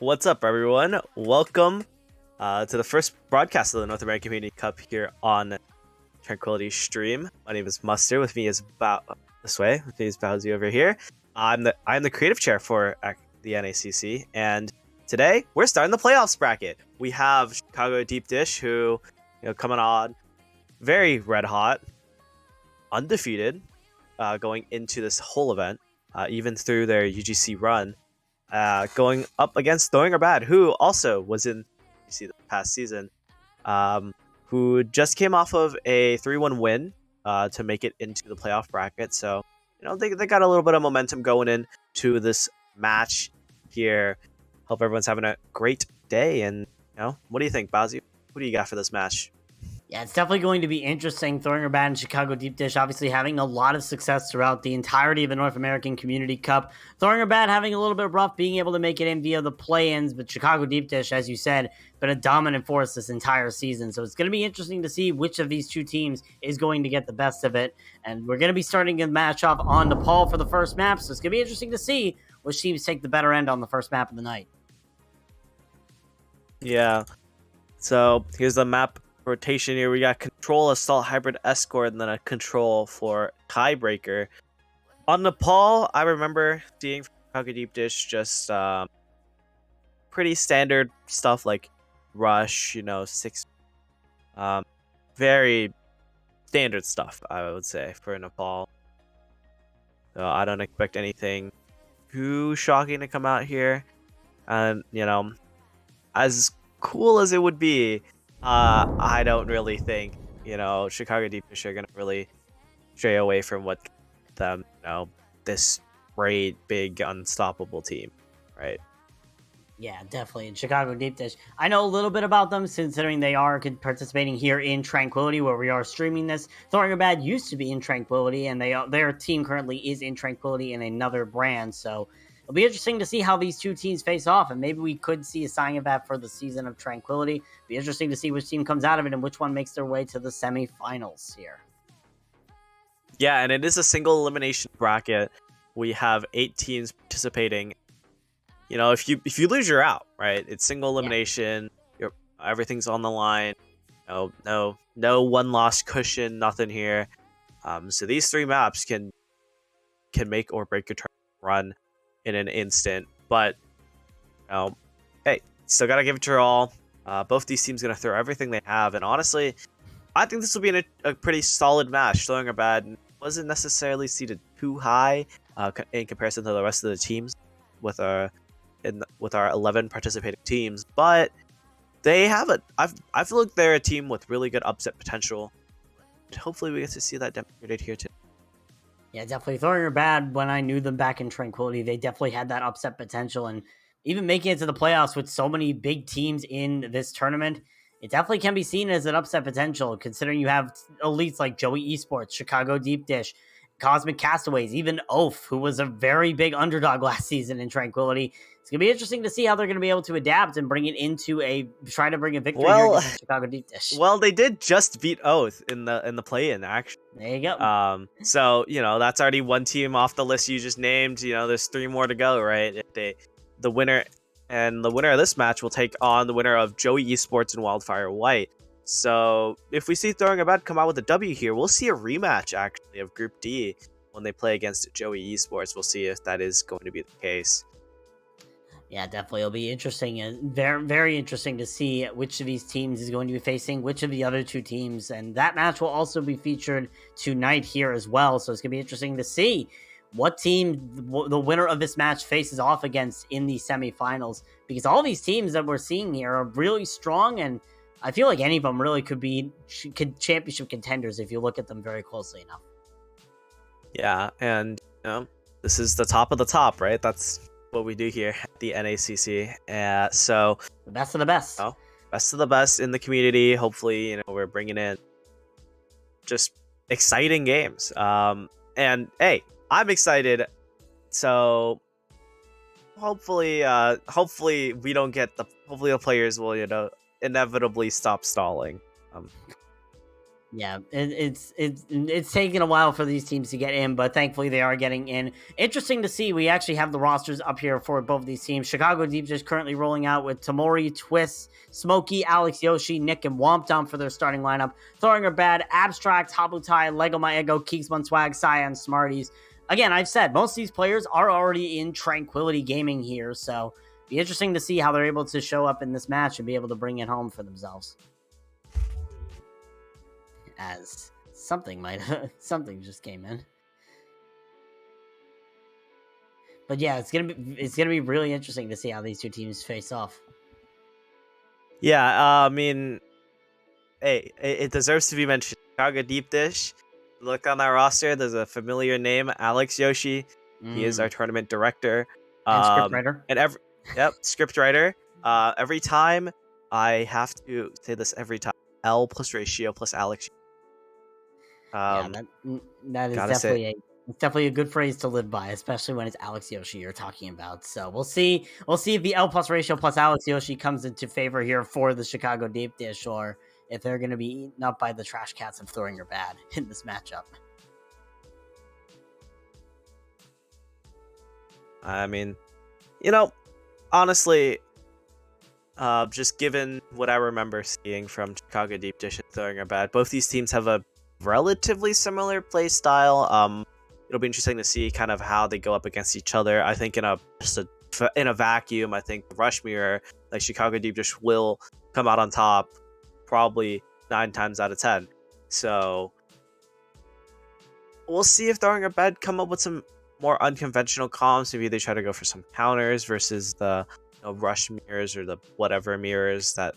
What's up, everyone? Welcome to the first broadcast of the North American Community Cup here on Tranquility Stream. My name is Mustard. With me is this way. With me is Bowsy over here. I'm the creative chair for the NACC, and today we're starting the playoffs bracket. We have Chicago Deep Dish, who coming on very red hot, undefeated, going into this whole event, even through their UGC run. Going up against Throwing Our Bad, who also was in UGC the past season, who just came off of a 3-1 win to make it into the playoff bracket. So, they got a little bit of momentum going into this match here. Hope everyone's having a great day. And, what do you think, Bazzi? What do you got for this match? Yeah, it's definitely going to be interesting. Throwing Our Bad and Chicago Deep Dish obviously having a lot of success throughout the entirety of the North American Community Cup. Throwing Our Bad having a little bit of rough being able to make it in via the play-ins, but Chicago Deep Dish, as you said, been a dominant force this entire season. So it's going to be interesting to see which of these two teams is going to get the best of it. And we're going to be starting a match off on Nepal for the first map, so it's going to be interesting to see which teams take the better end on the first map of the night. Yeah. So here's the map rotation here. We got Control, Assault, Hybrid, Escort, and then a Control for Tiebreaker. On Nepal, I remember seeing Chicago Deep Dish just pretty standard stuff like Rush, 6. Very standard stuff, I would say, for Nepal. So I don't expect anything too shocking to come out here. And, as cool as it would be, I don't really think, Chicago Deep Dish are going to really stray away from what them, this great, big, unstoppable team, right? Yeah, definitely. In Chicago Deep Dish, I know a little bit about them, considering they are participating here in Tranquility, where we are streaming this. Throwing Our Bad used to be in Tranquility, and their team currently is in Tranquility in another brand. So it'll be interesting to see how these two teams face off, and maybe we could see a sign of that for the season of Tranquility. It'll be interesting to see which team comes out of it and which one makes their way to the semifinals here. Yeah, and it is a single elimination bracket. We have 8 teams participating. If you lose, you're out, right? It's single elimination. Everything's on the line. No one loss cushion, nothing here. So these 3 maps can make or break your run in an instant. But hey, still gotta give it your all. Both these teams gonna throw everything they have, and honestly, I think this will be a pretty solid match. Throwing Our Bad wasn't necessarily seated too high in comparison to the rest of the teams with our 11 participating teams, but they have it. I feel like they're a team with really good upset potential. Hopefully, we get to see that demonstrated here too. Yeah, definitely. Throwing Our Bad, when I knew them back in Tranquility, they definitely had that upset potential, and even making it to the playoffs with so many big teams in this tournament, it definitely can be seen as an upset potential, considering you have elites like Joey Esports, Chicago Deep Dish, Cosmic Castaways, even Oaf, who was a very big underdog last season in Tranquility. It's going to be interesting to see how they're going to be able to adapt and bring it into try to bring a victory here against Chicago Deep Dish. Well, they did just beat Oath in the play-in, actually. There you go. So, that's already one team off the list you just named. There's 3 more to go, right? The winner of this match will take on the winner of Joey Esports and Wildfire White. So if we see Throwing Our Bad come out with a W here, we'll see a rematch actually of Group D when they play against Joey Esports. We'll see if that is going to be the case. Yeah, definitely. It'll be interesting and very, very interesting to see which of these teams is going to be facing which of the other 2 teams. And that match will also be featured tonight here as well. So it's going to be interesting to see what team the winner of this match faces off against in the semifinals, because all these teams that we're seeing here are really strong, and I feel like any of them really could championship contenders if you look at them very closely enough. Yeah, and this is the top of the top, right? That's what we do here at the NACC. So the best of the best. Best of the best in the community. Hopefully, we're bringing in just exciting games. And hey, I'm excited. So hopefully we don't hopefully the players will, inevitably stop stalling. Yeah, it's taken a while for these teams to get in, but thankfully they are getting in. Interesting to see. We actually have the rosters up here for both of these teams. Chicago Deep just currently rolling out with Tamori, Twist, Smokey, Alex Yoshi, Nick, and Wompdown for their starting lineup. Throwing her bad, Abstract, Habutai, Lego My Ego, Keeksman Swag, Cyan, Smarties. Again, I've said most of these players are already in Tranquility Gaming here, so be interesting to see how they're able to show up in this match and be able to bring it home for themselves. As something something just came in, but yeah, it's gonna be really interesting to see how these two teams face off. Yeah, I mean, hey, it deserves to be mentioned. Chicago Deep Dish. Look on that roster. There's a familiar name, Alex Yoshi. He is our tournament director. And scriptwriter. And scriptwriter. Every time I have to say this every time. L plus ratio plus Alex. Yeah, that is definitely a good phrase to live by, especially when it's Alex Yoshi you're talking about. So we'll see if the L plus ratio plus Alex Yoshi comes into favor here for the Chicago Deep Dish, or if they're going to be eaten up by the trash cats of Throwing Her Bad in this matchup. I mean, honestly, just given what I remember seeing from Chicago Deep Dish and Throwing Her Bad, both these teams have a relatively similar play style. It'll be interesting to see kind of how they go up against each other. I think in a vacuum, I think the Rush Mirror, like Chicago Deep Dish, will come out on top probably 9 times out of 10. So we'll see if Throwing Her Bad come up with some more unconventional comms. Maybe they try to go for some counters versus the Rush mirrors or the whatever mirrors that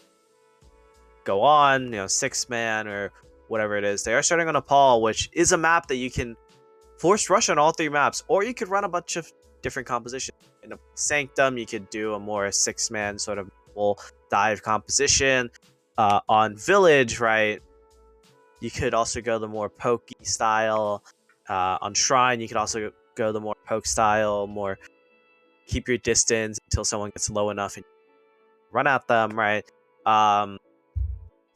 go on, 6-man or whatever it is. They are starting on Nepal, which is a map that you can force rush on all 3 maps, or you could run a bunch of different compositions. In a Sanctum, you could do a more 6-man sort of full dive composition. On Village, right, you could also go the more pokey style. On Shrine, you could also go the more poke style, more keep your distance until someone gets low enough and run at them, right? So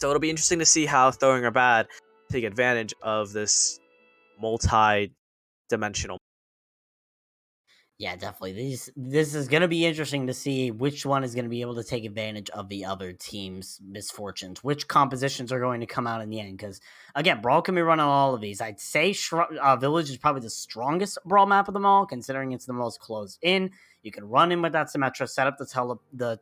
it'll be interesting to see how Throwing Her Bad take advantage of this multi-dimensional. Yeah, definitely. This is going to be interesting to see which one is going to be able to take advantage of the other team's misfortunes, which compositions are going to come out in the end. Because, again, Brawl can be run on all of these. I'd say Village is probably the strongest Brawl map of them all, considering it's the most closed in. You can run in with that Symmetra, set up the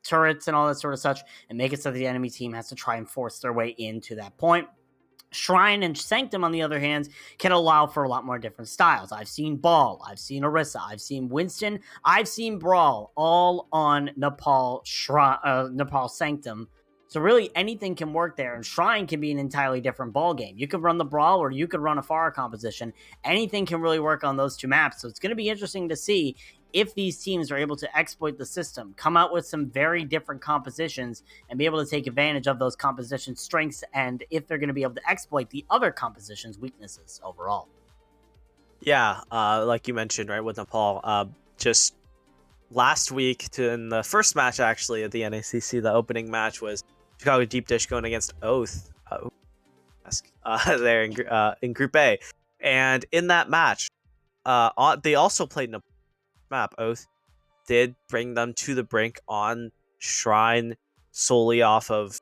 turrets and all that sort of such, and make it so the enemy team has to try and force their way into that point. Shrine and Sanctum, on the other hand, can allow for a lot more different styles. I've seen Ball, I've seen Orisa, I've seen Winston, I've seen Brawl, all on Nepal Sanctum. So really, anything can work there, and Shrine can be an entirely different ball game. You could run the Brawl, or you could run a Pharah composition. Anything can really work on those 2 maps. So it's going to be interesting to see if these teams are able to exploit the system, come out with some very different compositions, and be able to take advantage of those composition strengths, and if they're going to be able to exploit the other composition's weaknesses overall. Yeah, like you mentioned, right, with Nepal, just last week in the first match, actually, at the NACC, the opening match was Chicago Deep Dish going against Oath there in Group A. And in that match, they also played Nepal map. Oath did bring them to the brink on Shrine solely off of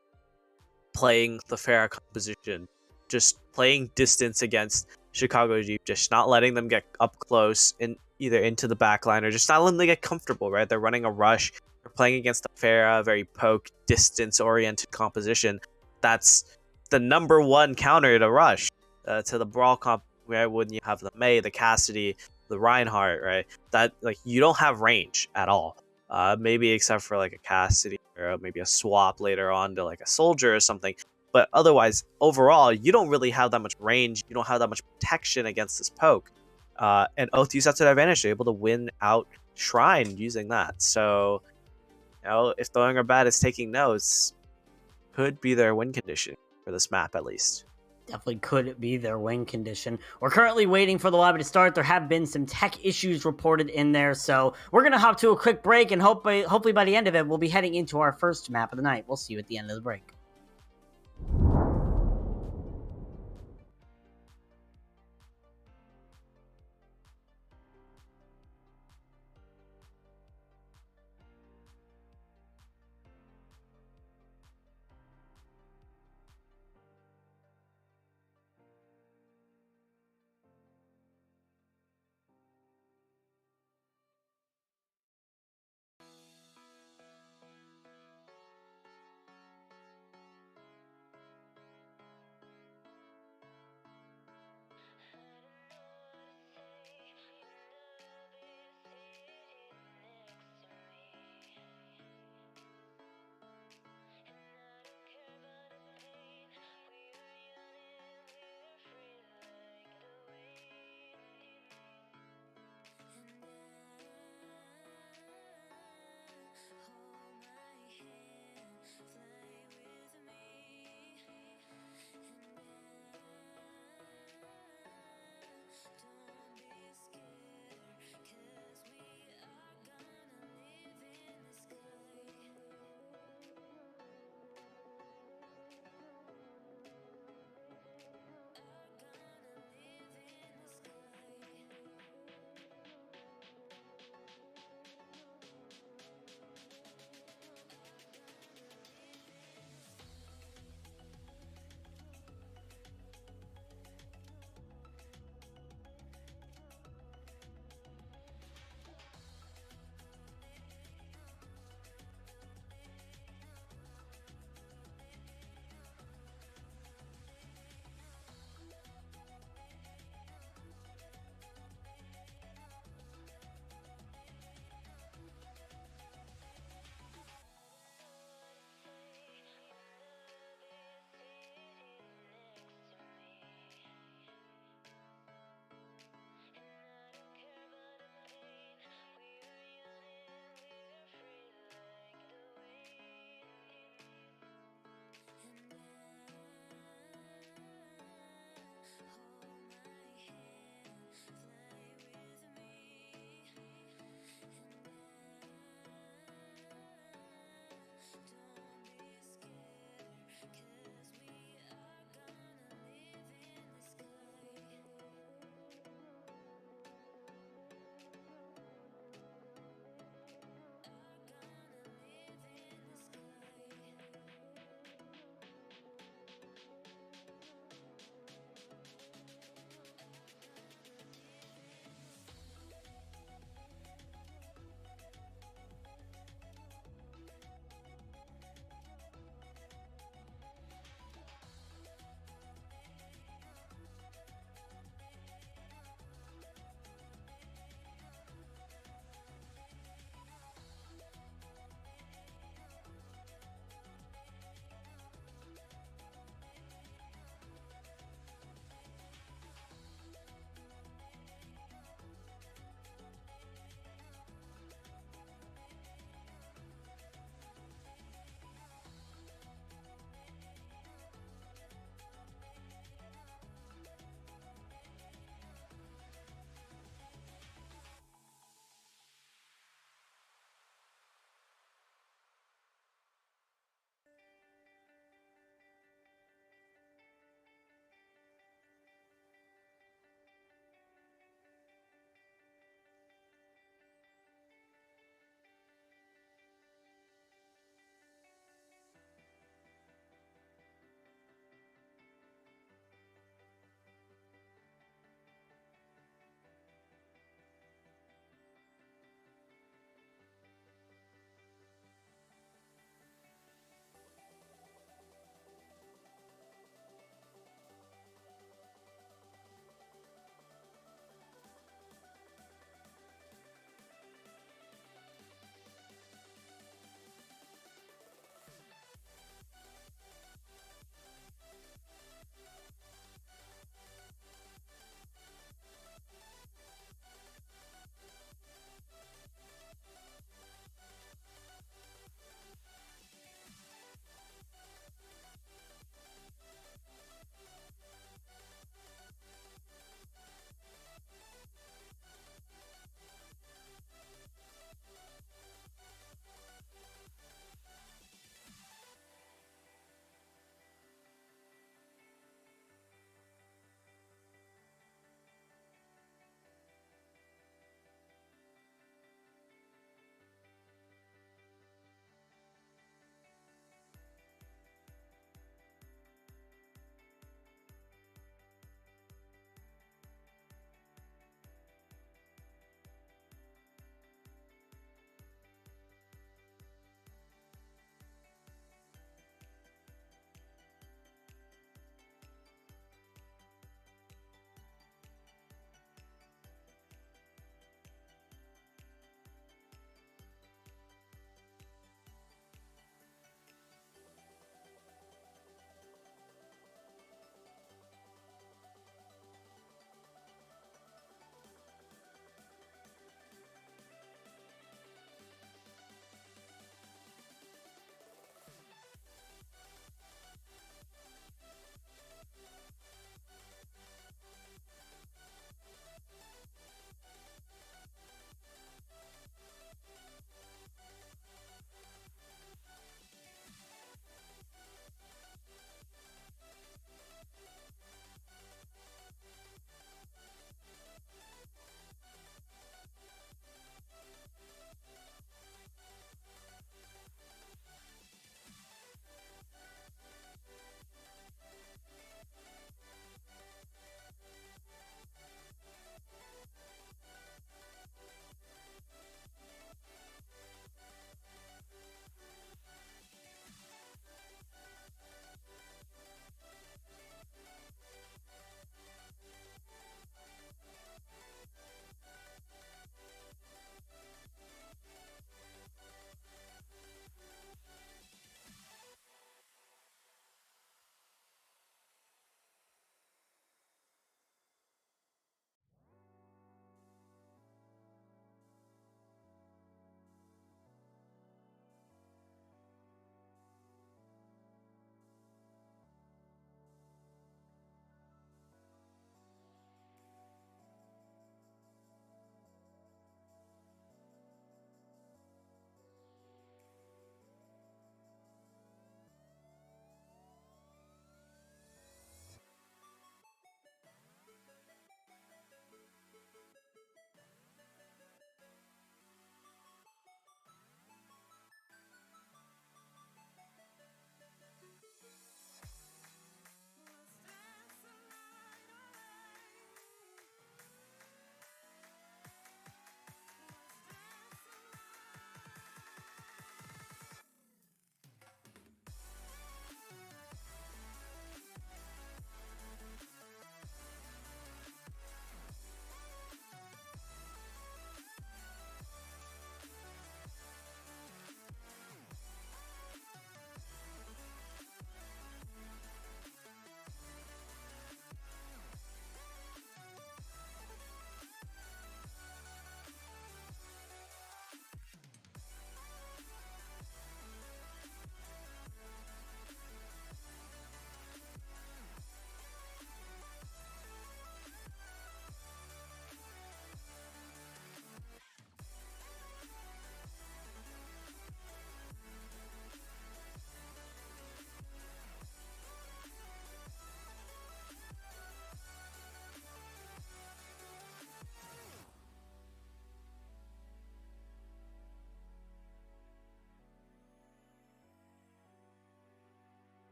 playing the Pharah composition, just playing distance against Chicago Deep Dish, not letting them get up close in either into the backline or just not letting them get comfortable, right? They're running a rush. They're playing against the Pharah, very poke, distance-oriented composition. That's the number 1 counter to rush to the Brawl comp, right? When you have the Mei, the Cassidy, the Reinhardt, right? That, like, you don't have range at all. Maybe except for like a Cassidy or maybe a swap later on to like a Soldier or something. But otherwise, overall, you don't really have that much range. You don't have that much protection against this poke. And Oath used that to their advantage. They're able to win out Shrine using that. So, if Throwing Her Bad is taking notes, could be their win condition for this map at least. Definitely could be their win condition. We're currently waiting for the lobby to start. There have been some tech issues reported in there, so we're going to hop to a quick break, and hopefully by the end of it, we'll be heading into our first map of the night. We'll see you at the end of the break.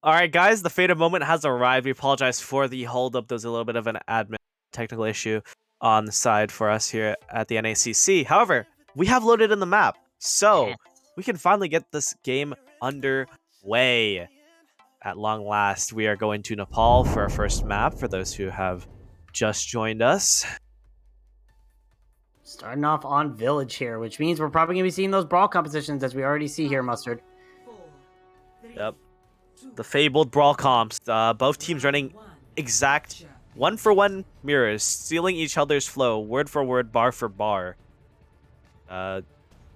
All right, guys, the fated moment has arrived. We apologize for the holdup. There was a little bit of an admin technical issue on the side for us here at the NACC. However, we have loaded in the map, so we can finally get this game underway. At long last, we are going to Nepal for our first map, for those who have just joined us. Starting off on Village here, which means we're probably going to be seeing those brawl compositions as we already see here, Mustard. Yep. The fabled brawl comps. Both teams running exact one-for-one mirrors, stealing each other's flow, word for word, bar for bar. You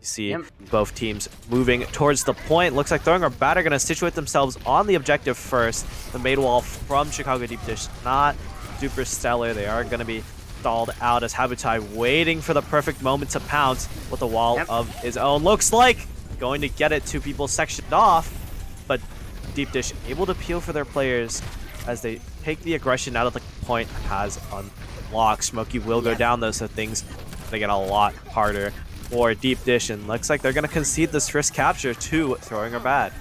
see both teams moving towards the point. Looks like Throwing or Bat are going to situate themselves on the objective first. The maid wall from Chicago Deep Dish, not super stellar. They are going to be stalled out as Habutai waiting for the perfect moment to pounce with a wall of his own. Looks like going to get it. Two people sectioned off, but Deep Dish able to peel for their players as they take the aggression out of the point has unlocked. Smokey will go down though, so things they get a lot harder for Deep Dish, and looks like they're going to concede this first capture to Throwing or Bad.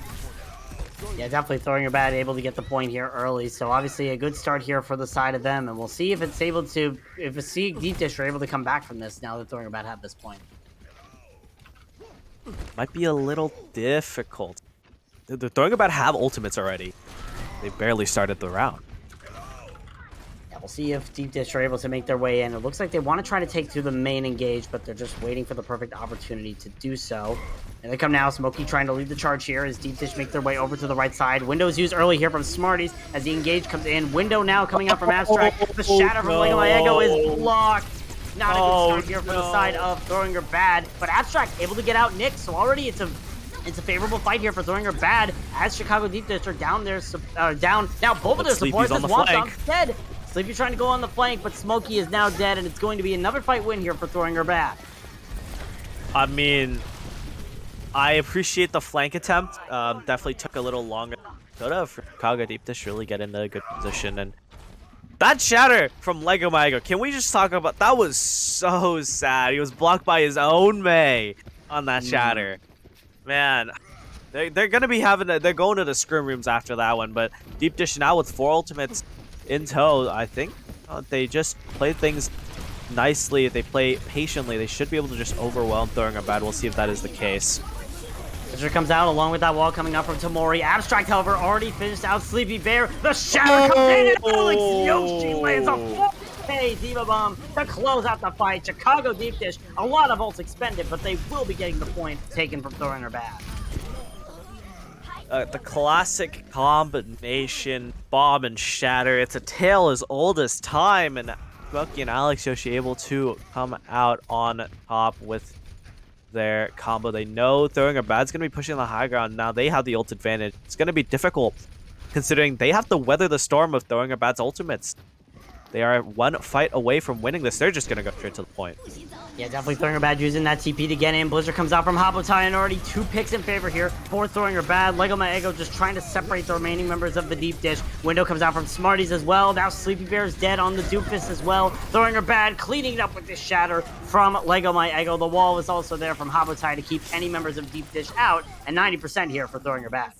Yeah, definitely Throwing or Bad able to get the point here early, so obviously a good start here for the side of them, and we'll see if it's able to, if Deep Dish are able to come back from this now that Throwing or Bad have this point. Might be a little difficult. The Throwing or Bad have ultimates already. They barely started the round. Yeah, we'll see if Deep Dish are able to make their way in. It looks like they want to try to take to the main engage, but they're just waiting for the perfect opportunity to do so. And they come now. Smokey trying to lead the charge here as Deep Dish make their way over to the right side. Windows used early here from Smarties as the engage comes in. Window now coming out from Abstract. The shatter from Lego Maego is blocked. Not a good start here for the side of Throwing or Bad, but Abstract able to get out Nick, so already it's a favorable fight here for Throwing or Bad as Chicago Deep Dish are down there, down. Now both of their supports as Wonton's dead. Sleepy trying to go on the flank, but Smokey is now dead, and it's going to be another fight win here for Throwing or Bad. I mean, I appreciate the flank attempt. Definitely took a little longer. Could have for Chicago Deep Dish really get into a good position, and that shatter from Lego Maego. Can we just talk about that? Was so sad. He was blocked by his own May on that shatter. Man, they're gonna be they're going to the scrim rooms after that one. But Deep Dish now with 4 ultimates in tow, I think they just play things nicely. If they play patiently, they should be able to just overwhelm Throwing or Bad. We'll see if that is the case. Fisher comes out along with that wall coming up from Tamori. Abstract, however, already finished out Sleepy Bear. The shatter comes in, and Alex Yoshi lands a 4K Diva Bomb to close out the fight. Chicago Deep Dish, a lot of ults expended, but they will be getting the point taken from Throwing or Bad. The classic combination, bomb and shatter. It's a tale as old as time, and Smokey and Alex Yoshi able to come out on top with their combo. They know Throwing or Bad's going to be pushing the high ground. Now they have the ult advantage. It's going to be difficult considering they have to weather the storm of Throwing or Bad's ultimates. They are one fight away from winning this. They're just going to go straight to the point. Yeah, definitely Throwing or Bad using that TP to get in. Blizzard comes out from Habutai, and already 2 picks in favor here for Throwing or Bad. Lego Maego just trying to separate the remaining members of the Deep Dish. Window comes out from Smarties as well. Now Sleepy Bear is dead on the Doofus as well. Throwing or Bad cleaning it up with this shatter from Lego Maego. The wall is also there from Habutai to keep any members of Deep Dish out, and 90% here for Throwing or Bad.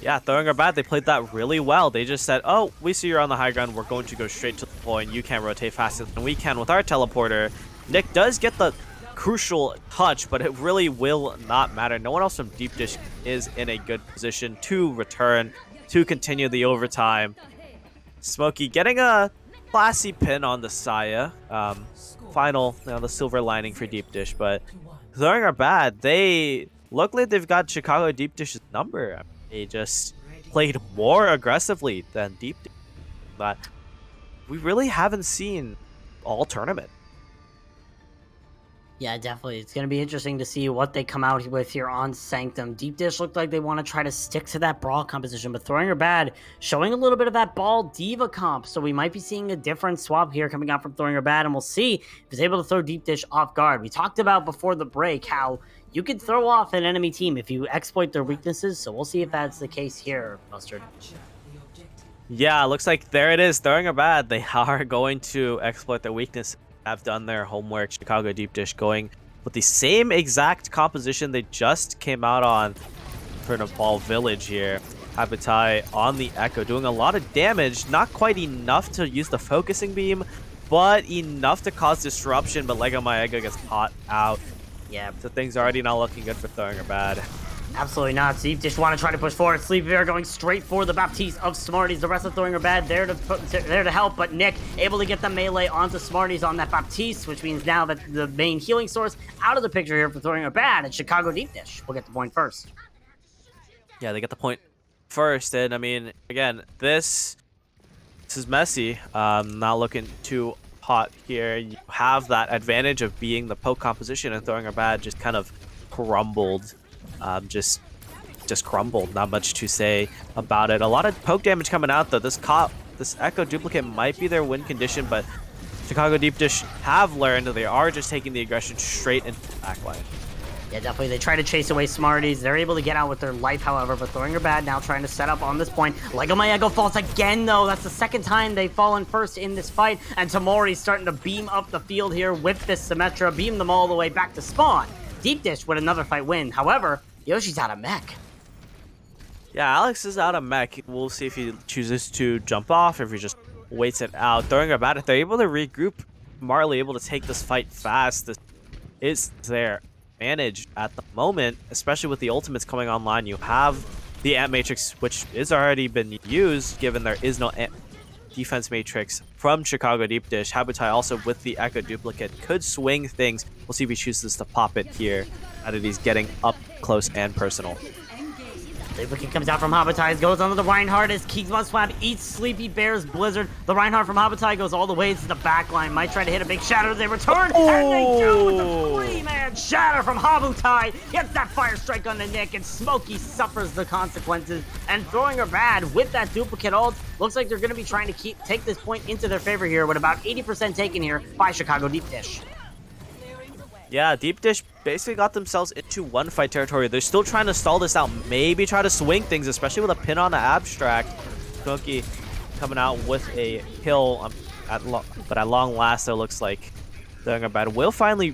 Yeah, Throwing or Bad, they played that really well. They just said, oh, we see you're on the high ground. We're going to go straight to the point. You can't rotate faster than we can with our teleporter. Nick does get the crucial touch, but it really will not matter. No one else from Deep Dish is in a good position to return, to continue the overtime. Smokey getting a classy pin on the Saya. Final, the silver lining for Deep Dish, but Throwing or Bad, they look like they've got Chicago Deep Dish's number. They just played more aggressively than Deep Dish, but we really haven't seen all tournament. Yeah, definitely. It's going to be interesting to see what they come out with here on Sanctum. Deep Dish looked like they want to try to stick to that brawl composition, but Throwing or Bad showing a little bit of that ball diva comp. So we might be seeing a different swap here coming out from Throwing or Bad, and we'll see if he's able to throw Deep Dish off guard. We talked about before the break how you can throw off an enemy team if you exploit their weaknesses, so we'll see if that's the case here, Mustard. Yeah, looks like there it is. Throwing or Bad, they are going to exploit their weakness. Have done their homework. Chicago Deep Dish going with the same exact composition they just came out on for Nepal Village here. Habitai on the Echo, doing a lot of damage. Not quite enough to use the focusing beam, but enough to cause disruption. But Lego My Echo gets caught out. Yeah. So things already not looking good for Throwing Her Bad. Absolutely not. Deep Dish want to try to push forward. Sleepy Bear going straight for the Baptiste of Smarties. The rest of Throwing Her Bad there to help, but Nick able to get the melee onto Smarties on that Baptiste, which means now that the main healing source out of the picture here for Throwing Her Bad, and Chicago Deep Dish will get the point first. Yeah, they get the point first, and I mean, again, this is messy. Not looking too hot here. You have that advantage of being the poke composition, and Throwing Her Bad just kind of crumbled. Just crumbled. Not much to say about it. A lot of poke damage coming out though. This Echo duplicate might be their win condition, but Chicago Deep Dish have learned that they are just taking the aggression straight into the backline. Yeah, definitely. They try to chase away Smarties. They're able to get out with their life, however, but Throwing Her Bad now trying to set up on this point. Lego My Echo falls again, though. That's the second time they've fallen first in this fight, and Tamori's starting to beam up the field here with this Symmetra, beam them all the way back to spawn. Deep Dish with another fight win. However, Yoshi's out of mech. Yeah, Alex is out of mech. We'll see if he chooses to jump off, or if he just waits it out. Throwing Her Bad, if they're able to regroup, Marley able to take this fight fast. This is their advantage at the moment, especially with the ultimates coming online. You have the Ant Matrix, which is already been used, given there is no defense matrix from Chicago Deep Dish. Habitai also with the Echo duplicate could swing things. We'll see if he chooses to pop it here. Now that he's getting up close and personal. Duplicate comes out from Habitai, goes onto the Reinhardt as Keysmon Swab eats Sleepy Bear's Blizzard. The Reinhardt from Habitai goes all the way to the back line. Might try to hit a big shatter. They return, and they do with the three-man shatter from Habitai. Gets that fire strike on the Nick, and Smokey suffers the consequences. And Throwing Her Bad with that duplicate ult, looks like they're going to be trying to take this point into their favor here, with about 80% taken here by Chicago Deep Dish. Yeah, Deep Dish basically got themselves into one fight territory. They're still trying to stall this out, maybe try to swing things, especially with a pin on the Abstract. Cookie coming out with a kill, but at long last, it looks like Throwing Her Bad will finally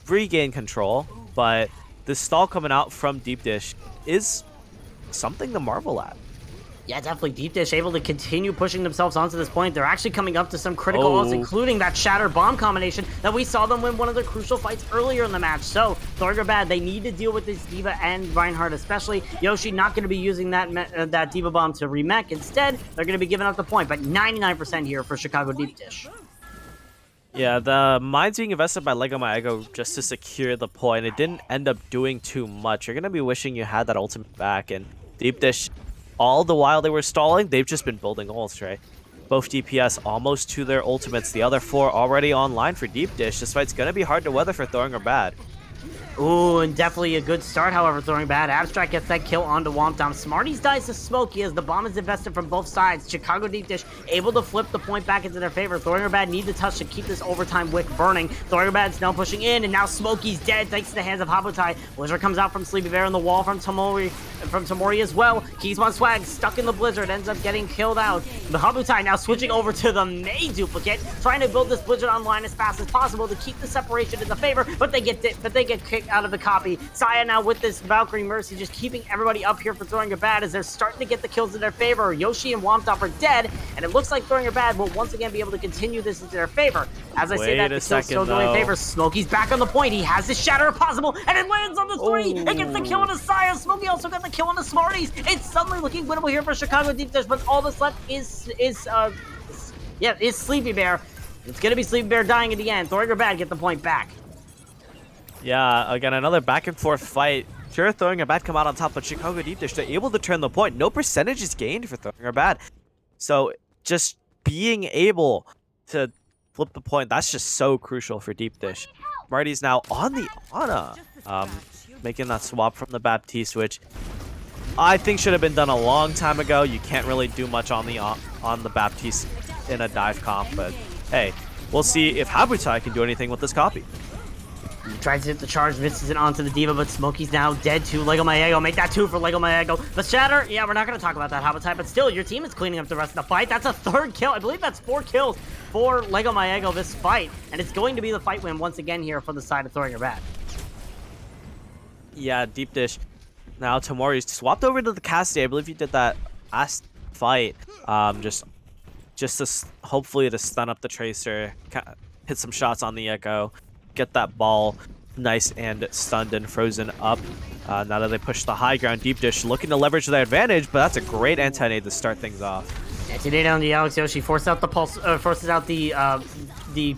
regain control, but this stall coming out from Deep Dish is something to marvel at. Yeah, definitely. Deep Dish able to continue pushing themselves onto this point. They're actually coming up to some critical ults, including that Shatter Bomb combination that we saw them win one of their crucial fights earlier in the match. So, Throwing Her Bad, they need to deal with this D.Va and Reinhardt especially. Yoshi not going to be using that D.Va Bomb to remech. Instead, they're going to be giving up the point, but 99% here for Chicago Deep Dish. Yeah, the mines being invested by Lego My Echo just to secure the point. It didn't end up doing too much. You're going to be wishing you had that ultimate back, and Deep Dish, all the while they were stalling, they've just been building ults, right? Both DPS almost to their ultimates. The other 4 already online for Deep Dish. This fight's going to be hard to weather for Throwing Her Bad. Ooh, and definitely a good start, however, Throwing Bad. Abstract gets that kill onto Wompdom. Smarties dies to Smokey as the bomb is invested from both sides. Chicago Deep Dish able to flip the point back into their favor. Throwing Her Bad need the touch to keep this overtime wick burning. Throwing Her Bad's now pushing in, and now Smokey's dead thanks to the hands of Habutai. Blizzard comes out from Sleepy Bear on the wall from Tamori as well. Keysmon Swag stuck in the Blizzard, ends up getting killed out. The Habutai now switching over to the Mei duplicate, trying to build this Blizzard online as fast as possible to keep the separation in the favor, but they get kicked out of the copy. Saya now with this Valkyrie Mercy just keeping everybody up here for Throwing Her Bad as they're starting to get the kills in their favor. Yoshi and Wompdom are dead, and it looks like Throwing Her Bad will once again be able to continue this into their favor. As I say that, the kill's still going in favor. Smokey's back on the point. He has the Shatter possible, and it lands on the 3. It gets the kill on the Saya. Smokey also got the kill on the Smarties. It's suddenly looking winnable here for Chicago Deep Dish, but all that's left is Sleepy Bear. It's gonna be Sleepy Bear dying at the end. Throwing Her Bad get the point back. Yeah, again, another back and forth fight. Sure, Throwing Her Bad come out on top, but Chicago Deep Dish, they're able to turn the point. No percentage is gained for Throwing Her Bad. So just being able to flip the point, that's just so crucial for Deep Dish. Marty's now on the Ana, making that swap from the Baptiste, which I think should have been done a long time ago. You can't really do much on the Baptiste in a dive comp, but hey, we'll see if Habutai can do anything with this copy. He tries to hit the charge, misses it onto the D.Va, but Smokey's now dead to Lego My Ego. Make that 2 for Lego My Ego. The Shatter, yeah, we're not going to talk about that Habitai, but still, your team is cleaning up the rest of the fight. That's a 3rd kill. I believe that's 4 kills for Lego My Ego this fight, and it's going to be the fight win once again here for the side of Throwing Her Bad. Yeah, Deep Dish now Tamori's swapped over to the Cassidy. I believe he did that last fight. Just to hopefully to stun up the Tracer, hit some shots on the Echo, get that ball nice and stunned and frozen up. Now that they push the high ground, Deep Dish looking to leverage their advantage, but that's a great anti-nade to start things off. Anti-nade on the Alex Yoshi, forces out the pulse, forces out the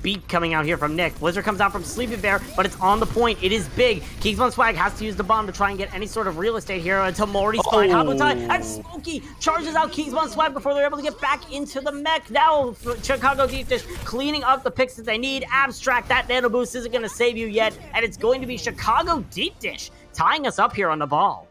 beat coming out here from Nick. Blizzard comes out from Sleepy Bear, but it's on the point. It is big. Kingsman Swag has to use the bomb to try and get any sort of real estate here until Mori's flying Habutai, and Smokey charges out Kingsman Swag before they're able to get back into the mech. Now Chicago Deep Dish cleaning up the picks that they need. Abstract, that nano boost isn't going to save you yet, and it's going to be Chicago Deep Dish tying us up here on the ball.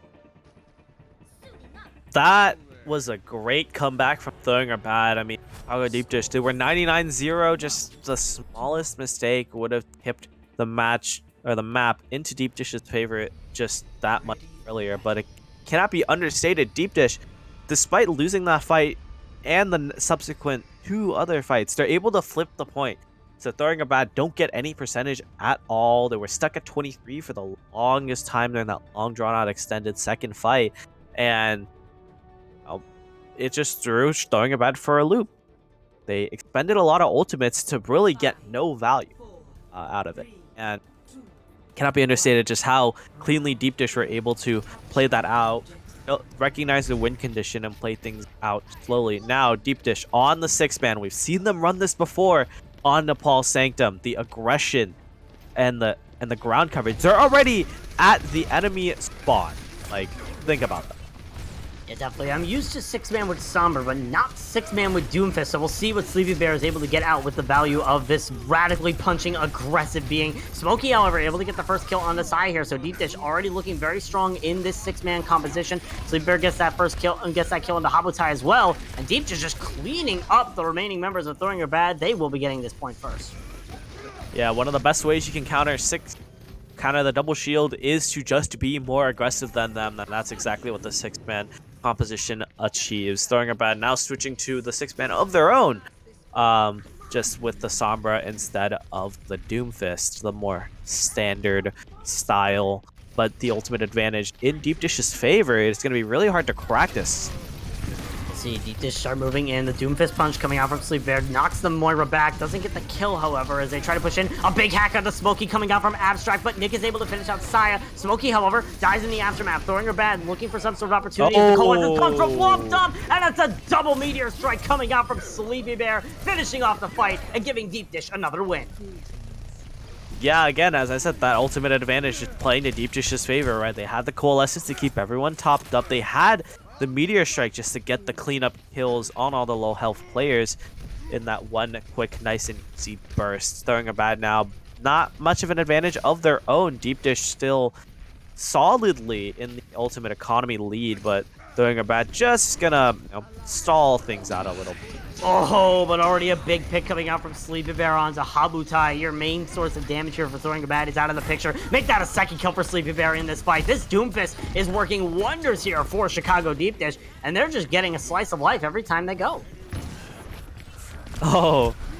That was a great comeback from Throwing Her Bad. I mean, Chicago Deep Dish, they were 99-0. Just the smallest mistake would have tipped the match or the map into Deep Dish's favor just that much earlier. But it cannot be understated. Deep Dish, despite losing that fight and the subsequent 2 other fights, they're able to flip the point. So Throwing Her Bad don't get any percentage at all. They were stuck at 23 for the longest time during that long drawn-out extended second fight. And it just threw Throwing Her Bad for a loop. They expended a lot of ultimates to really get no value out of it. And cannot be understated just how cleanly Deep Dish were able to play that out, recognize the win condition, and play things out slowly. Now, Deep Dish on the 6-man. We've seen them run this before on Nepal Sanctum. The aggression and the ground coverage. They're already at the enemy spawn. Like, think about that. Yeah, definitely. I'm used to 6-man with Somber, but not 6-man with Doomfist, so we'll see what Sleepy Bear is able to get out with the value of this radically punching, aggressive being. Smokey, however, able to get the first kill on the side here, so Deep Dish already looking very strong in this 6-man composition. Sleepy Bear gets that first kill and gets that kill into Habutai as well, and Deep Dish just cleaning up the remaining members of Throwing Her Bad. They will be getting this point first. Yeah, one of the best ways you can counter the double shield is to just be more aggressive than them, and that's exactly what the 6-man composition achieves. Throwing Her Bad now switching to the 6-man of their own, just with the Sombra instead of the Doomfist, the more standard style, but the ultimate advantage in Deep Dish's favor. It's going to be really hard to crack this. See, Deep Dish start moving in. The Doomfist punch coming out from Sleep Bear knocks the Moira back. Doesn't get the kill, however, as they try to push in. A big hack onto Smokey coming out from Abstract, but Nick is able to finish out Saya. Smokey, however, dies in the aftermath. Throwing Her Bad, looking for some sort of opportunity. The call comes from Womp Dump, and it's a double meteor strike coming out from Sleepy Bear, finishing off the fight and giving Deep Dish another win. Yeah, again, as I said, that ultimate advantage is playing to Deep Dish's favor, right? They had the Coalescence to keep everyone topped up. They had the Meteor Strike just to get the cleanup kills on all the low health players in that one quick, nice and easy burst. Throwing Her Bad now, not much of an advantage of their own. Deep Dish still solidly in the ultimate economy lead, but Throwing Her Bad just gonna stall things out a little bit. Oh, but already a big pick coming out from Sleepy Bear onto Habutai. Your main source of damage here for Throwing Her Bad is out of the picture. Make that a second kill for Sleepy Bear in this fight. This Doomfist is working wonders here for Chicago Deep Dish, and they're just getting a slice of life every time they go.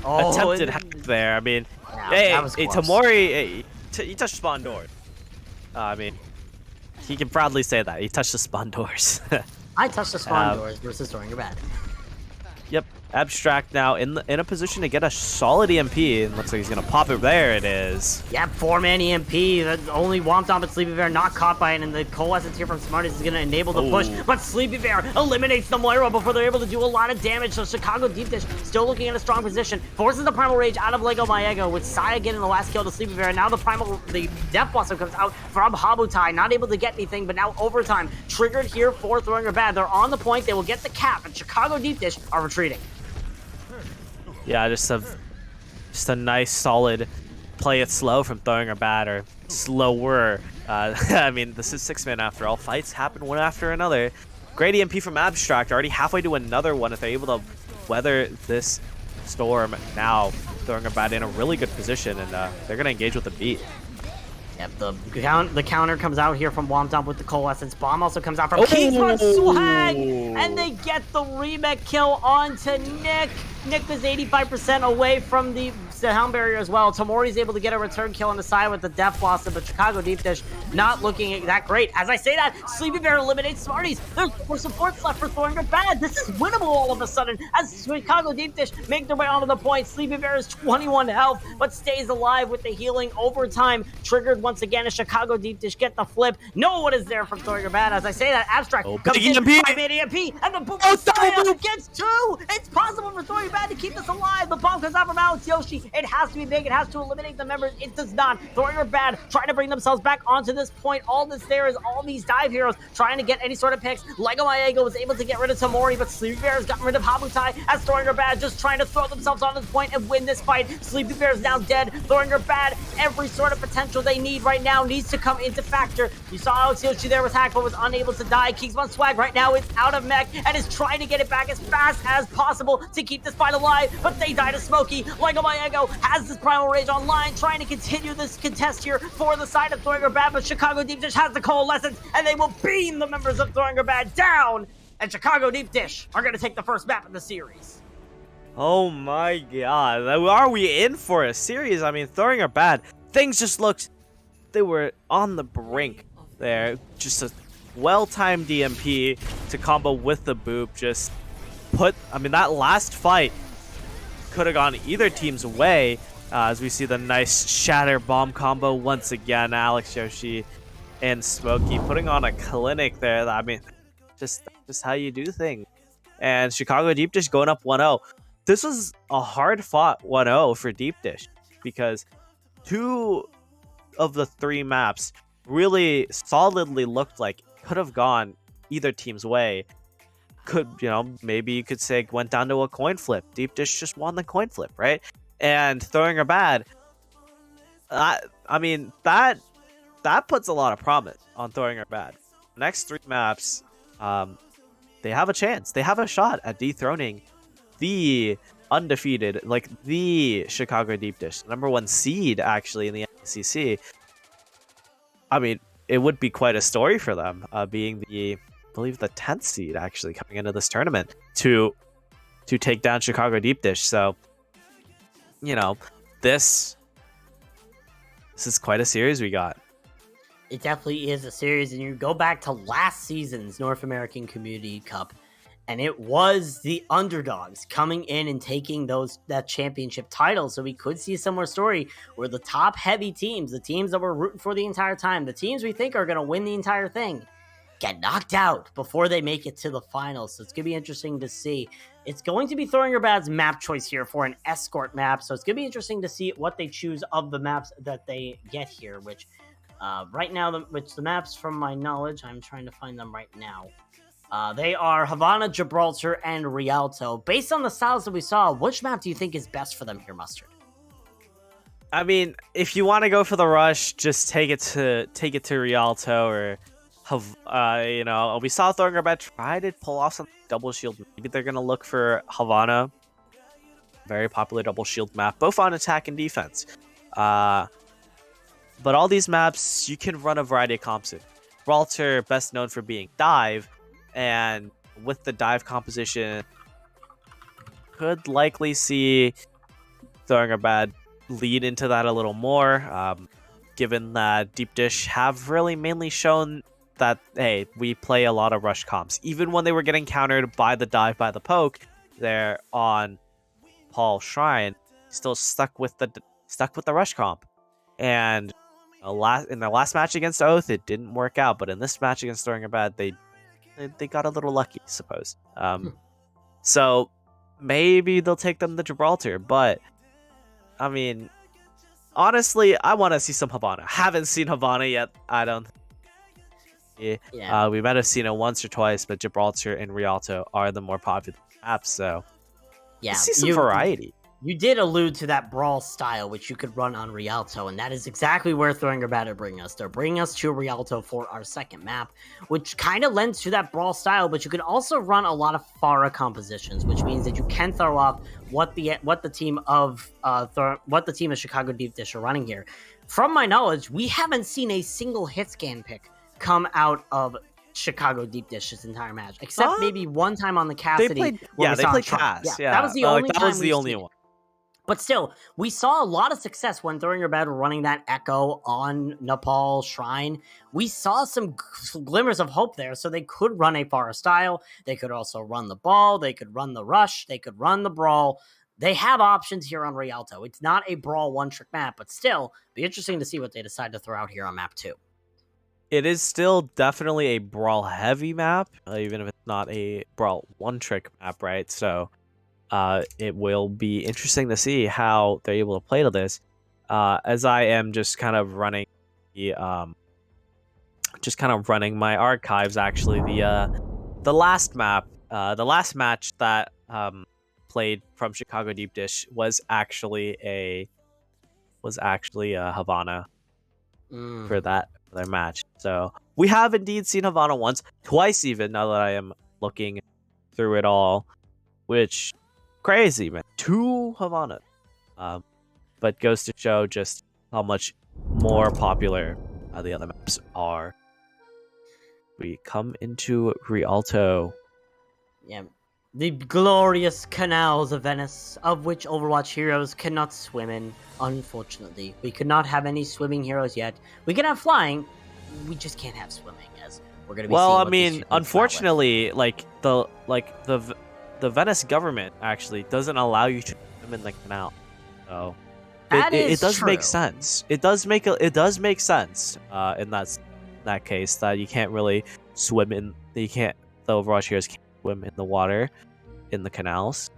Attempted hack there. I mean, yeah, hey, Tamori, he touched spawn doors. I mean, he can proudly say that. He touched the spawn doors. I touched the spawn doors versus Throwing Her Bad. Yep. Abstract now in a position to get a solid EMP, and looks like he's gonna pop it. There it is. Yep, 4-man EMP. That's only Womp Dump and Sleepy Bear not caught by it, and the Coalescence here from Smarties is gonna enable the push. But Sleepy Bear eliminates the Moira before they're able to do a lot of damage. So Chicago Deep Dish still looking in a strong position. Forces the Primal Rage out of Lego My Ego, with Saya getting the last kill to Sleepy Bear. And now the Death Blossom comes out from Habutai, not able to get anything, but now overtime triggered here for Throwing Her Bad. They're on the point. They will get the cap, and Chicago Deep Dish are retreating. Yeah, just a nice solid play it slow from Throwing Her Bad, or slower. I mean, this is 6-man after all. Fights happen one after another. Great EMP from Abstract, already halfway to another one. If they're able to weather this storm now, Throwing Her Bad in a really good position, and they're gonna engage with the beat. Yep, the counter comes out here from Womp Dump with the Coalescence. Bomb also comes out from Kingsman Swag, and they get the remake kill onto Nick. Nick was 85% away from the blocks the Helm Barrier as well. Tomori's able to get a return kill on the side with the Death Blossom, but Chicago Deep Dish not looking that great. As I say that, Sleepy Bear eliminates Smarties. There's 4 supports left for Thoringer Bad. This is winnable all of a sudden as Chicago Deep Dish make their way onto the point. Sleepy Bear is 21 health, but stays alive with the healing overtime. Triggered once again as Chicago Deep Dish get the flip. No one is there from Thoringer Bad. As I say that, Abstract comes in, made EMP, and the boom gets 2. It's possible for Thoringer Bad to keep this alive. The bomb comes out from Alex Yoshi. It has to be big. It has to eliminate the members. It does not. Thoringer Bad trying to bring themselves back onto this point. All this there is all these dive heroes trying to get any sort of picks. Lego Maego was able to get rid of Tamori, but Sleepy Bear has gotten rid of Habutai as Thoringer Bad just trying to throw themselves on this point and win this fight. Sleepy Bear is now dead. Thoringer Bad, every sort of potential they need right now needs to come into factor. You saw Alex Yoshi there with hack, but was unable to die. Kingsman Swag right now is out of mech and is trying to get it back as fast as possible to keep this fight alive, but they die to Smokey. Lego Maego has this Primal Rage online, trying to continue this contest here for the side of Thoringer Bad, but Chicago Deep Dish has the coalescence, and they will beam the members of Thoringer Bad down, and Chicago Deep Dish are going to take the first map of the series. Oh my god, are we in for a series? I mean, Thoringer Bad, things just looked, they were on the brink there. Just a well-timed DMP to combo with the boop, just put, I mean, that last fight could have gone either team's way, as we see the nice shatter bomb combo once again. Alex Yoshi and Smokey putting on a clinic there. I mean, just how you do things. And Chicago Deep Dish going up 1-0. This was a hard fought 1-0 for Deep Dish because 2 of the 3 maps really solidly looked like could have gone either team's way. Could, you know, maybe you could say went down to a coin flip. Deep Dish just won the coin flip, right? And Thoringer Bad, I mean, that puts a lot of promise on Thoringer Bad. Next 3 maps, they have a chance. They have a shot at dethroning the undefeated, like the Chicago Deep Dish, #1 seed actually in the NACC. I mean, it would be quite a story for them, being the, I believe, the 10th seed actually coming into this tournament to take down Chicago Deep Dish. So, you know, this is quite a series we got. It definitely is a series, and you go back to last season's North American Community Cup, and it was the underdogs coming in and taking that championship title. So we could see a similar story where the top heavy teams, the teams that we're rooting for the entire time, the teams we think are going to win the entire thing, get knocked out before they make it to the finals. So it's going to be interesting to see. It's going to be Thoringer Bad's map choice here for an escort map. So it's going to be interesting to see what they choose of the maps that they get here, which right now, the maps from my knowledge, I'm trying to find them right now. They are Havana, Gibraltar, and Rialto. Based on the styles that we saw, which map do you think is best for them here, Mustard? I mean, if you want to go for the rush, just take it to Rialto, or you know, we saw Thoringer Bad try to pull off some double shield. Maybe they're gonna look for Havana, very popular double shield map, both on attack and defense. But all these maps, you can run a variety of comps in. Gibraltar, best known for being dive, and with the dive composition, could likely see Thoringer Bad lead into that a little more, given that Deep Dish have really mainly shown that, hey, we play a lot of rush comps. Even when they were getting countered by the dive, by the poke, there on Paul Shrine, still stuck with the rush comp. And in the last match against Oath, it didn't work out, but in this match against Thoringer Bad, they got a little lucky, I suppose. So maybe they'll take them to Gibraltar, but I mean, honestly, I want to see some Havana. Haven't seen Havana yet, I don't. Yeah. We might have seen it once or twice, but Gibraltar and Rialto are the more popular apps, so yeah, let's see some variety. You did allude to that brawl style, which you could run on Rialto, and that is exactly where Thoringer Bad are bringing us. They're bringing us to Rialto for our second map, which kind of lends to that brawl style, but you can also run a lot of Pharah compositions, which means that you can throw off what the team of Chicago Deep Dish are running here. From my knowledge, we haven't seen a single hit scan pick come out of Chicago Deep Dish this entire match, except maybe one time on the Cassidy. They played Cass. Yeah, that was the only one. But still, we saw a lot of success when throwing your bed running that Echo on Nepal Shrine. We saw some glimmers of hope there, so they could run a Forest style. They could also run the ball. They could run the rush. They could run the brawl. They have options here on Rialto. It's not a brawl one-trick map, but still, be interesting to see what they decide to throw out here on map 2. It is still definitely a brawl heavy map, even if it's not a brawl one-trick map, right? So it will be interesting to see how they're able to play to this. As I am just kind of running the my archives. Actually, the last map, the last match that played from Chicago Deep Dish was actually Havana for their match. So we have indeed seen Havana once, twice even. Now that I am looking through it all, which crazy, man. 2 Havana. But goes to show just how much more popular the other maps are. We come into Rialto. Yeah. The glorious canals of Venice, of which Overwatch heroes cannot swim in, unfortunately. We could not have any swimming heroes yet. We can have flying, we just can't have swimming, as we're going to be seeing. Well, I what mean, unfortunately, the Venice government actually doesn't allow you to swim in the canal. So it does make sense. It does make sense in that case that you can't really swim in. The Overwatch heroes can't swim in the water in the canals.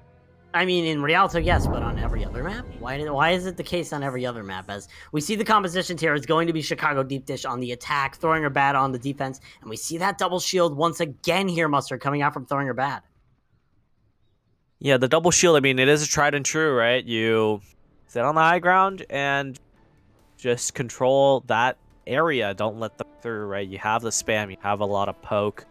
I mean, in Rialto, yes, but on every other map? Why is it the case on every other map? As we see the composition here is going to be Chicago Deep Dish on the attack, throwing her bad on the defense, and we see that double shield once again here, Mustard, coming out from throwing her bad. Yeah, the double shield, I mean, it is a tried and true, right? You sit on the high ground and just control that area. Don't let them through, right? You have the spam, you have a lot of poke.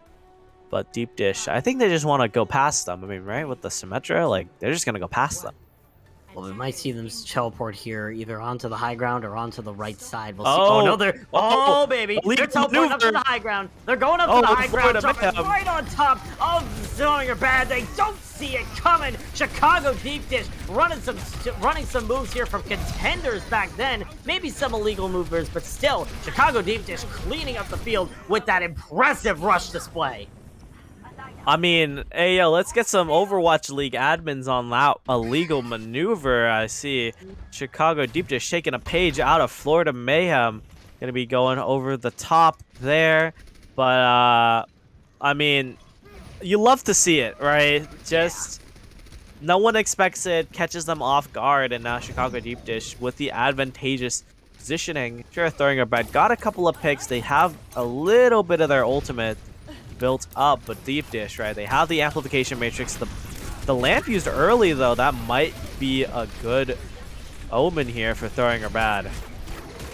But Deep Dish, I think they just want to go past them. I mean, right? With the Symmetra, like, they're just going to go past them. Well, we might see them teleport here, either onto the high ground or onto the right side. We'll see. Oh no, they're... Oh, baby! They're teleporting up to the high ground. They're going up to the high ground, jumping right on top of Zoninger Bad. They don't see it coming. Chicago Deep Dish running some moves here from contenders back then. Maybe some illegal movers, but still, Chicago Deep Dish cleaning up the field with that impressive rush display. I mean, hey, yo, let's get some Overwatch League admins on that illegal maneuver. I see Chicago Deep Dish shaking a page out of Florida Mayhem. Gonna be going over the top there. But, I mean, you love to see it, right? Just, no one expects it, catches them off guard, and now Chicago Deep Dish with the advantageous positioning. Sure, throwing a bed. Got a couple of picks. They have a little bit of their ultimate built up, but Deep Dish, right? They have the amplification matrix. The lamp used early, though. That might be a good omen here for throwing her bad.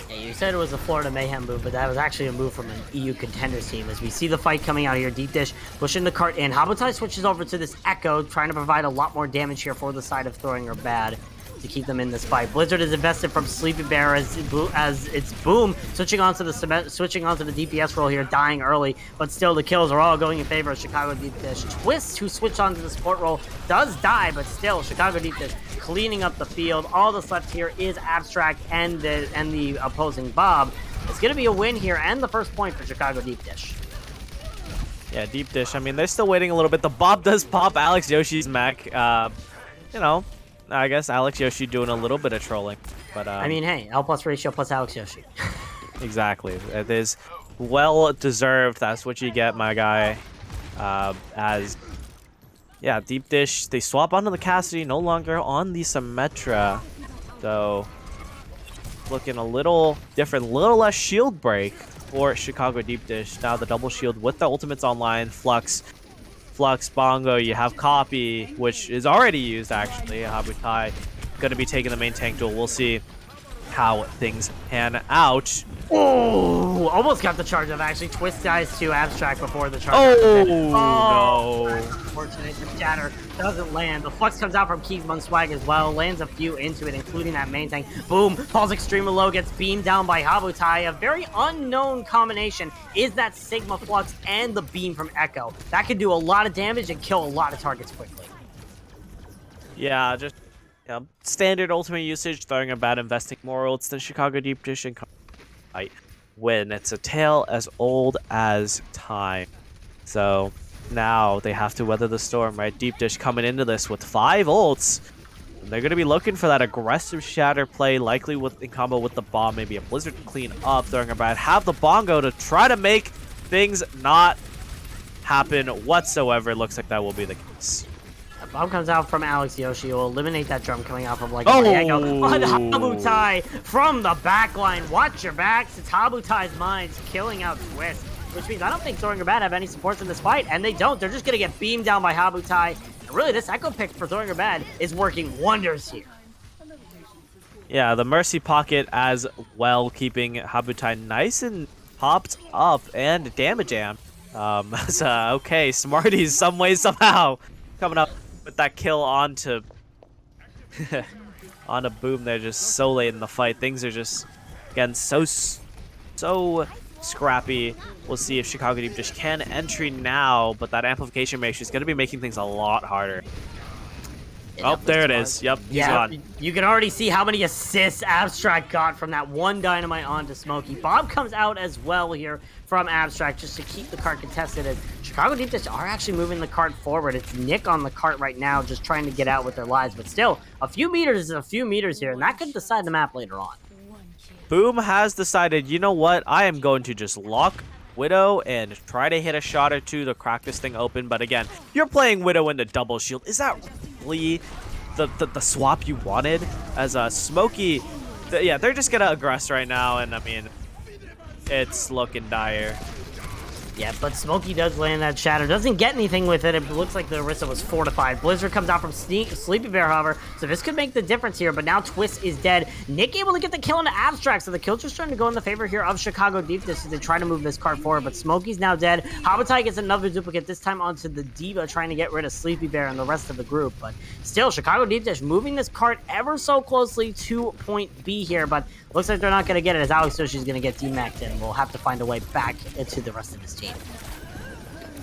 Yeah, you said it was a Florida Mayhem move, but that was actually a move from an EU contenders team. As we see the fight coming out here, Deep Dish pushing the cart in. Habutai switches over to this Echo, trying to provide a lot more damage here for the side of throwing her bad to keep them in this fight. Blizzard is invested from Sleepy Bear as it's Boom switching onto the DPS role here, dying early, but still the kills are all going in favor of Chicago Deep Dish. Twist, who switched onto the support role, does die, but still Chicago Deep Dish cleaning up the field. All that's left here is Abstract and the opposing Bob. It's going to be a win here and the first point for Chicago Deep Dish. Yeah, Deep Dish, I mean, they're still waiting a little bit. The Bob does pop Alex Yoshi's mech. You know, I guess Alex Yoshi doing a little bit of trolling, but I mean, hey, L plus ratio plus Alex Yoshi. Exactly, it is well deserved. That's what you get, my guy. As yeah, Deep Dish, they swap onto the Cassidy, no longer on the Symmetra, so looking a little different, little less shield break for Chicago Deep Dish. Now the double shield with the ultimates online. Flux, Bongo, you have Copy, which is already used, actually. Habutai going to be taking the main tank duel. We'll see how things pan out. Oh, almost got the charge up, actually. Twist dies to Abstract before the charge up. No. Unfortunate. The shatter doesn't land. The Flux comes out from Keysman Swag as well. Lands a few into it, including that main tank. Boom. Falls extremely low. Gets beamed down by Habutai. A very unknown combination is that Sigma Flux and the beam from Echo. That could do a lot of damage and kill a lot of targets quickly. Yeah, just standard ultimate usage, throwing a bad, investing more ults than Chicago Deep Dish and fight win. It's a tale as old as time. So now they have to weather the storm, right? Deep Dish coming into this with 5 ults. And they're going to be looking for that aggressive shatter play, likely in combo with the bomb, maybe a Blizzard to clean up, throwing a bad, have the bongo to try to make things not happen whatsoever. Looks like that will be the case. Bomb comes out from Alex Yoshi. Will eliminate that drum coming out from like Diego. On Habutai from the back line. Watch your backs. It's Habutai's minds killing out Twist, which means I don't think Throwing Her Bad have any supports in this fight, and they don't. They're just going to get beamed down by Habutai. And really, this Echo pick for Throwing Her Bad is working wonders here. Yeah, the Mercy Pocket as well, keeping Habutai nice and popped up and damage jammed. Okay, Smarties some way, somehow coming up with that kill onto on a Boom. They're just so late in the fight. Things are just, again, so scrappy. We'll see if Chicago Deep Dish can entry now, but that amplification mage is going to be making things a lot harder. Oh, there it is. Yep, he's gone. You can already see how many assists Abstract got from that one dynamite onto Smokey. Bob comes out as well here from Abstract just to keep the cart contested. And Chicago Deep Dish are actually moving the cart forward. It's Nick on the cart right now just trying to get out with their lives. But still, a few meters is a few meters here, and that could decide the map later on. Boom has decided, you know what? I am going to just lock Widow and try to hit a shot or two to crack this thing open. But again, you're playing Widow into double shield. Is that really the swap you wanted? As a Smokey, yeah, they're just gonna aggress right now, and I mean, it's looking dire. Yeah, but Smokey does land that shatter. Doesn't get anything with it. It looks like the Orisa was fortified. Blizzard comes out from Sleepy Bear, however, so this could make the difference here, but now Twist is dead. Nick able to get the kill into Abstract, so the kill just trying to go in the favor here of Chicago Deep Dish as they try to move this card forward, but Smokey's now dead. Habutai gets another duplicate, this time onto the Diva, trying to get rid of Sleepy Bear and the rest of the group, but still, Chicago Deep Dish moving this card ever so closely to point B here, but looks like they're not going to get it as Alex Yoshi's going to get DMAC'd, and we'll have to find a way back into the rest of his team.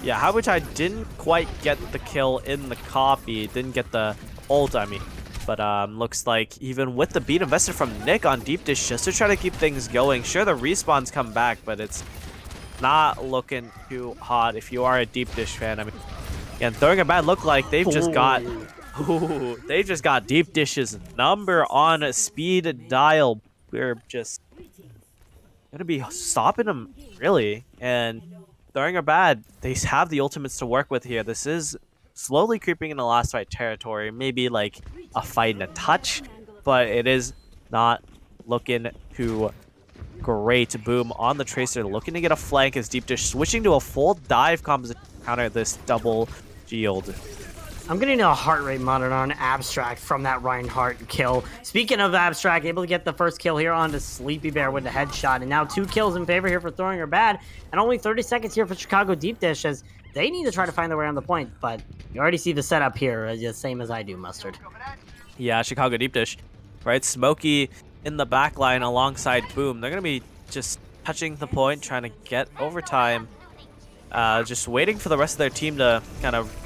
Yeah, Habutai didn't quite get the kill in the copy, didn't get the ult, I mean. But looks like even with the beat invested from Nick on Deep Dish just to try to keep things going. Sure, the respawns come back, but it's not looking too hot if you are a Deep Dish fan. I mean, again, Throwing a Bad look like they've just got... they've just got Deep Dish's number on speed dial. We're just gonna be stopping them, really. And Throwing a Bad, they have the ultimates to work with here. This is slowly creeping into last fight territory. Maybe like a fight and a touch, but it is not looking too great. Boom on the Tracer, looking to get a flank as Deep Dish switching to a full dive composition to counter this double shield. I'm getting a heart rate monitor on Abstract from that Reinhardt kill. Speaking of Abstract, able to get the first kill here onto Sleepy Bear with the headshot. And now 2 kills in favor here for Throwing Her Bad. And only 30 seconds here for Chicago Deep Dish as they need to try to find their way on the point. But you already see the setup here, the same as I do, Mustard. Yeah, Chicago Deep Dish, right? Smokey in the back line alongside Boom. They're going to be just touching the point, trying to get overtime. Just waiting for the rest of their team to kind of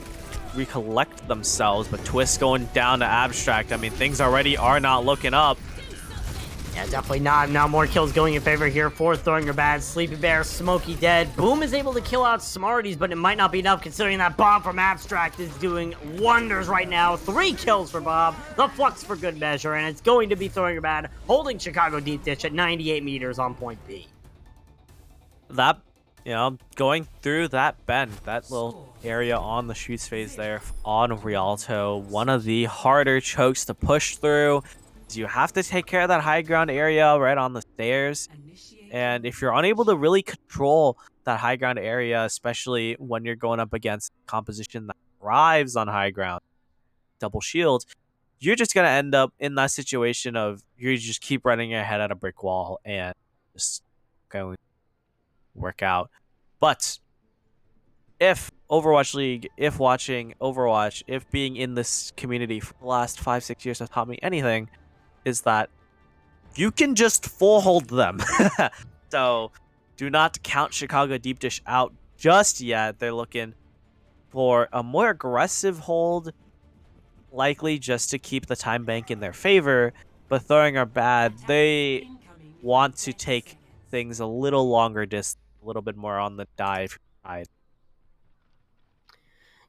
recollect themselves, but Twist going down to Abstract. I mean, things already are not looking up. Yeah, definitely not. Now more kills going in favor here for Throwing Her Bad. Sleepy Bear, Smokey dead. Boom is able to kill out Smarties, but it might not be enough considering that bomb from Abstract is doing wonders right now. 3 kills for Bob, the Flux for good measure, and it's going to be Throwing Her Bad holding Chicago Deep Dish at 98 meters on point B. That, you know, going through that bend, that little area on the shoots phase there on Rialto, one of the harder chokes to push through. You have to take care of that high ground area right on the stairs, and if you're unable to really control that high ground area, especially when you're going up against composition that thrives on high ground, double shield, you're just going to end up in that situation of you just keep running your head at a brick wall and just going to work out. But if Overwatch League, if watching Overwatch, if being in this community for the last 5-6 years has taught me anything, is that you can just full hold them. So do not count Chicago Deep Dish out just yet. They're looking for a more aggressive hold, likely just to keep the time bank in their favor, but throwing are bad. They want to take things a little longer distance, a little bit more on the dive side.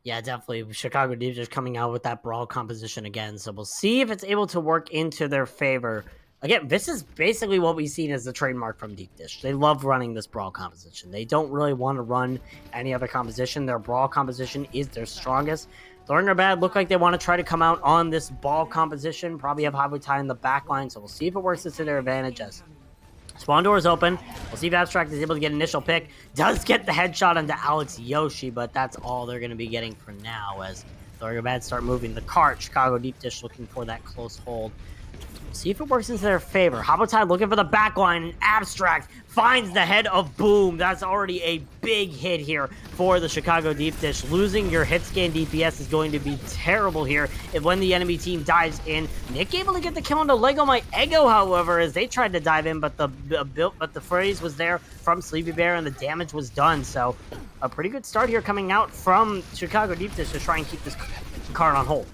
Yeah, definitely. Chicago Deep just coming out with that brawl composition again. So we'll see if it's able to work into their favor. Again, this is basically what we've seen as the trademark from Deep Dish. They love running this brawl composition. They don't really want to run any other composition. Their brawl composition is their strongest. Thorn or Bad look like they want to try to come out on this ball composition. Probably have Habutai in the back line. So we'll see if it works to their advantage as spawn door is open. We'll see if Abstract is able to get an initial pick. Does get the headshot onto Alex Yoshi, but that's all they're going to be getting for now as Thorn or Bad start moving the cart. Chicago Deep Dish looking for that close hold. See if it works into their favor. Habutai looking for the back line, and Abstract finds the head of Boom. That's already a big hit here for the Chicago Deep Dish. Losing your hit scan DPS is going to be terrible here if when the enemy team dives in. Nick able to get the kill onto Lego My Ego, however, as they tried to dive in, but the phrase was there from Sleepy Bear and the damage was done. So a pretty good start here coming out from Chicago Deep Dish to try and keep this card on hold.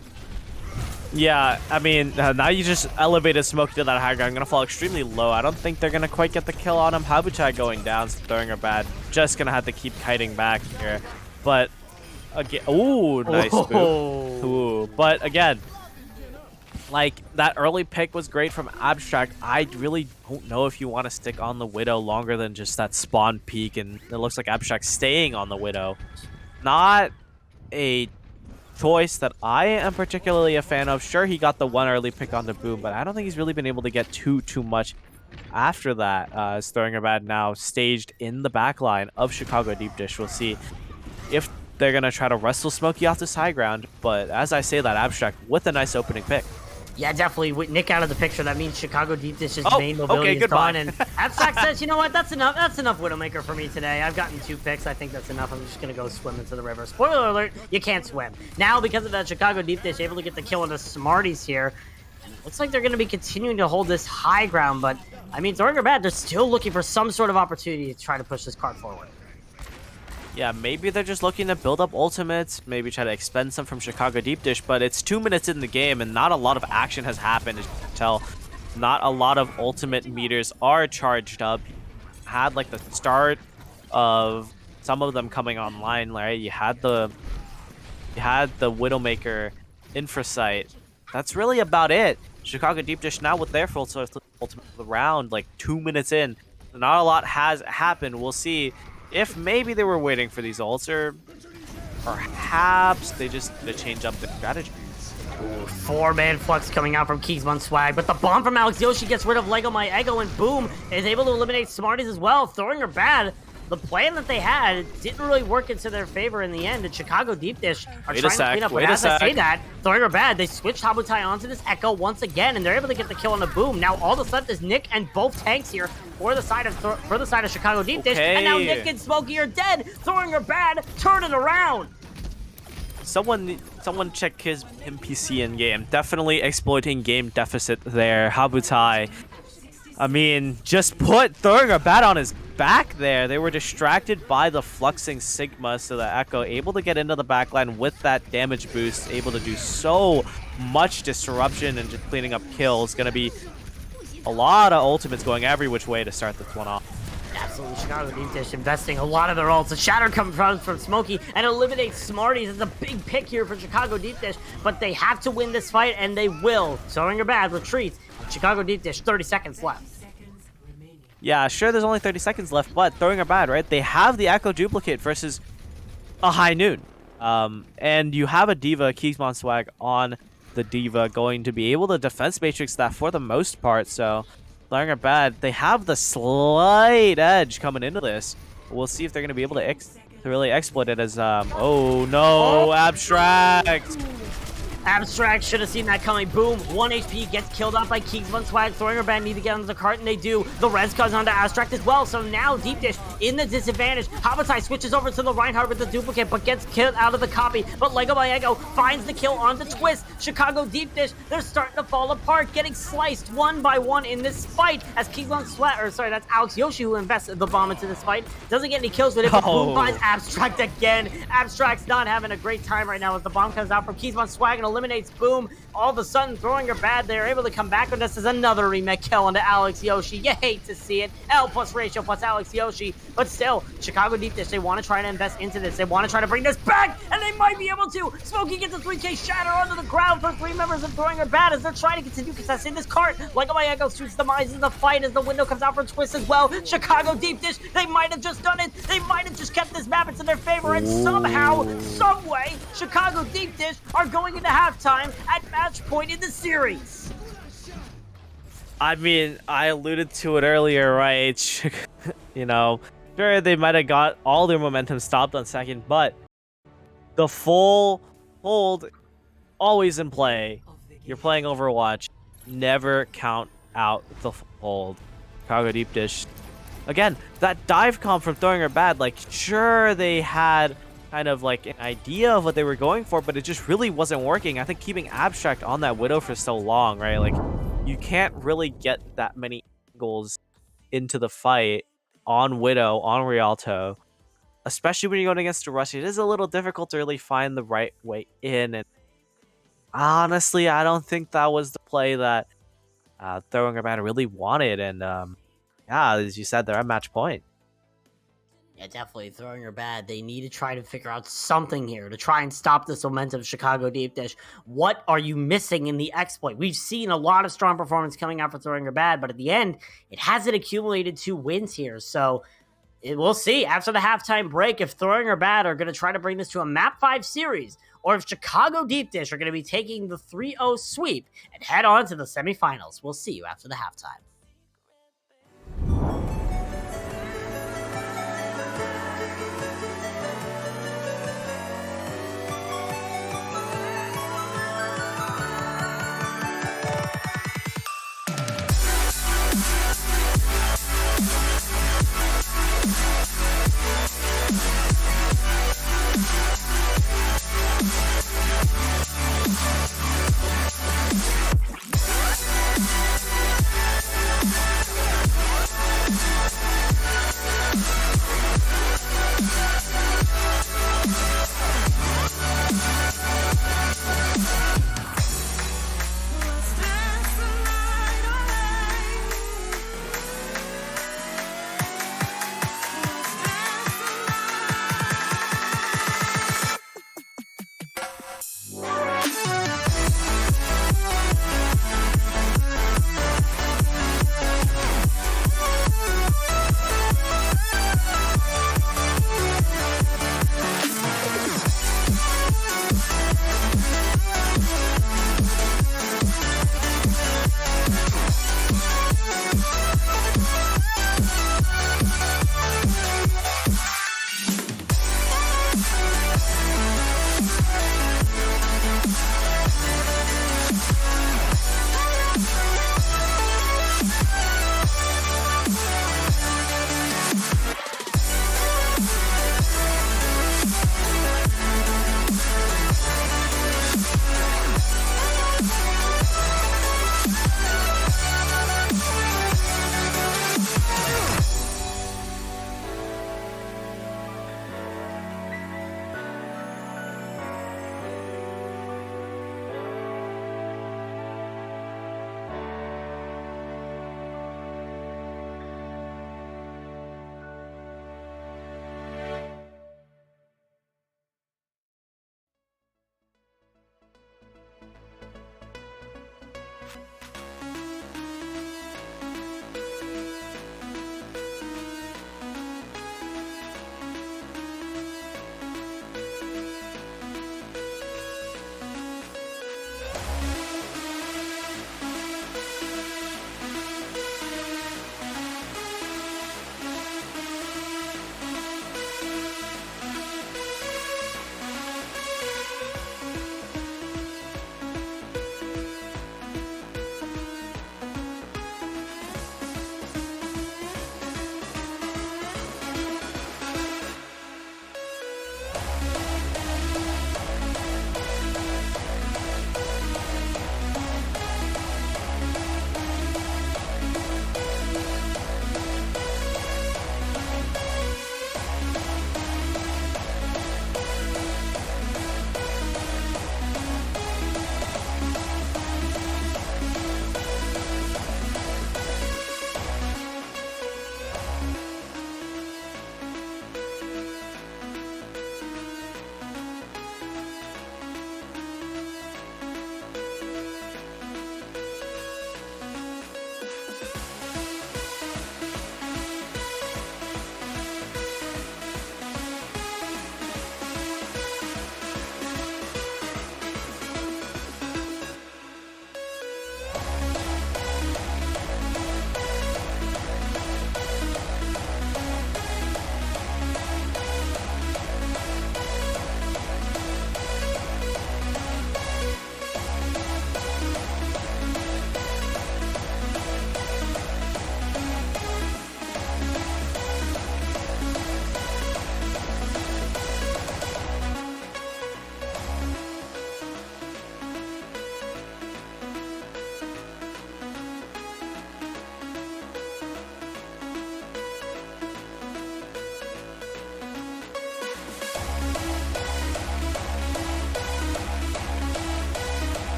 Yeah, I mean, now you just elevated Smoke to that high ground. I'm going to fall extremely low. I don't think they're going to quite get the kill on him. Habutai going down, throwing her bad. Just going to have to keep kiting back here. But, again, ooh, nice boot. Ooh, but again, like, that early pick was great from Abstract. I really don't know if you want to stick on the Widow longer than just that spawn peak, and it looks like Abstract staying on the Widow. Not a choice that I am particularly a fan of. Sure, he got the one early pick on the Boom, but I don't think he's really been able to get too much after that. As Throwing Her Bad now staged in the backline of Chicago Deep Dish. We'll see if they're going to try to wrestle Smokey off this high ground, but as I say that, Abstract with a nice opening pick. Yeah, definitely. With Nick out of the picture, that means Chicago Deep Dish's main mobility is goodbye. gone. And Abstract says, you know what? That's enough. That's enough Widowmaker for me today. I've gotten 2 picks. I think that's enough. I'm just going to go swim into the river. Spoiler alert, you can't swim. Now, because of that, Chicago Deep Dish able to get the kill into Smarties here. And it looks like they're going to be continuing to hold this high ground. But, I mean, Thorn or Bad, they're still looking for some sort of opportunity to try to push this card forward. Yeah, maybe they're just looking to build up ultimates, maybe try to expend some from Chicago Deep Dish, but it's 2 minutes in the game and not a lot of action has happened, as you can tell. Not a lot of ultimate meters are charged up. You had like the start of some of them coming online, right? You had the Widowmaker Infrasight. That's really about it. Chicago Deep Dish now with their full source ultimate of the round, like 2 minutes in. Not a lot has happened. We'll see if maybe they were waiting for these ults, or perhaps they just change up the strategy. 4-man flux coming out from Keysman Swag, but the bomb from Alex Yoshi gets rid of Lego My Ego, and Boom is able to eliminate Smarties as well. Throwing Her Bad, the plan that they had didn't really work into their favor in the end, and Chicago Deep Dish are trying to clean up. But as I say that, Throwing Her Bad, they switched Habutai onto this Echo once again, and they're able to get the kill on the Boom. Now all that's left is Nick and both tanks here for the side of Chicago Deep Dish, and now Nick and Smokey are dead. Throwing Her Bad, turn it around. Someone check his NPC in game. Definitely exploiting game deficit there. Habutai, I mean, just throwing a bat on his back there. They were distracted by the fluxing Sigma, so the Echo able to get into the backline with that damage boost, able to do so much disruption and just cleaning up kills. Gonna be a lot of ultimates going every which way to start this one off. Absolutely, Chicago Deep Dish investing a lot of their ults. A shatter comes from Smokey and eliminates Smarties. It's a big pick here for Chicago Deep Dish, but they have to win this fight, and they will. Throwing Her Bad retreats. Chicago Deep Dish, 30 seconds left. Yeah, sure, there's only 30 seconds left, but Throwing Her Bad, right? They have the Echo duplicate versus a High Noon. And you have a Diva, Keysmon Swag, on the Diva, going to be able to defense matrix that for the most part, so Throwing Her Bad, they have the slight edge coming into this. We'll see if they're going to be able to really exploit it as, oh no, Abstract! Abstract should have seen that coming. Boom. 1 HP gets killed off by Keysman Swag. Throwing Her Bad need to get onto the cart, and they do. The res comes onto Abstract as well. So now Deep Dish in the disadvantage. Habutai switches over to the Reinhardt with the duplicate, but gets killed out of the copy. But Lego My Ego finds the kill on the Twist. Chicago Deep Dish, they're starting to fall apart, getting sliced one by one in this fight as Keysman Swag, or sorry, that's Alex Yoshi who invested the bomb into this fight. Doesn't get any kills with it, but Boom finds Abstract again. Abstract's not having a great time right now as the bomb comes out from Keysman Swag and eliminates Boom. All of a sudden, throwing her bad, they're able to come back with this as another remake kill onto Alex Yoshi. You hate to see it. L plus Ratio plus Alex Yoshi. But still, Chicago Deep Dish, they want to try to invest into this. They want to try to bring this back, and they might be able to. Smokey gets a 3K shatter onto the ground for 3 members of Throwing Her Bad as they're trying to continue contesting this cart. Lego My Echo shoots demise in the fight as the window comes out for Twist as well. Chicago Deep Dish, they might have just done it. They might have just kept this map into their favor, and somehow, some way, Chicago Deep Dish are going into halftime at match point in the series. I mean, I alluded to it earlier, right? You know, sure, they might have got all their momentum stopped on second, but the full hold always in play. You're playing Overwatch. Never count out the full hold. Chicago Deep Dish. Again, that dive comp from Throwing Her Bad, like, sure, they had kind of like an idea of what they were going for, but it just really wasn't working. I think keeping Abstract on that Widow for so long, right? Like, you can't really get that many angles into the fight on Widow, on Rialto, especially when you're going against a Rush. It is a little difficult to really find the right way in, and honestly, I don't think that was the play that Throwing Her Bad really wanted, and yeah, as you said, they're at match point. Yeah, definitely Throwing Her Bad. They need to try to figure out something here to try and stop this momentum of Chicago Deep Dish. What are you missing in the exploit? We've seen a lot of strong performance coming out for Throwing Her Bad, but at the end, it hasn't accumulated 2 wins here. So we'll see after the halftime break if Throwing Her Bad are going to try to bring this to a map 5 series, or if Chicago Deep Dish are going to be taking the 3-0 sweep and head on to the semifinals. We'll see you after the halftime.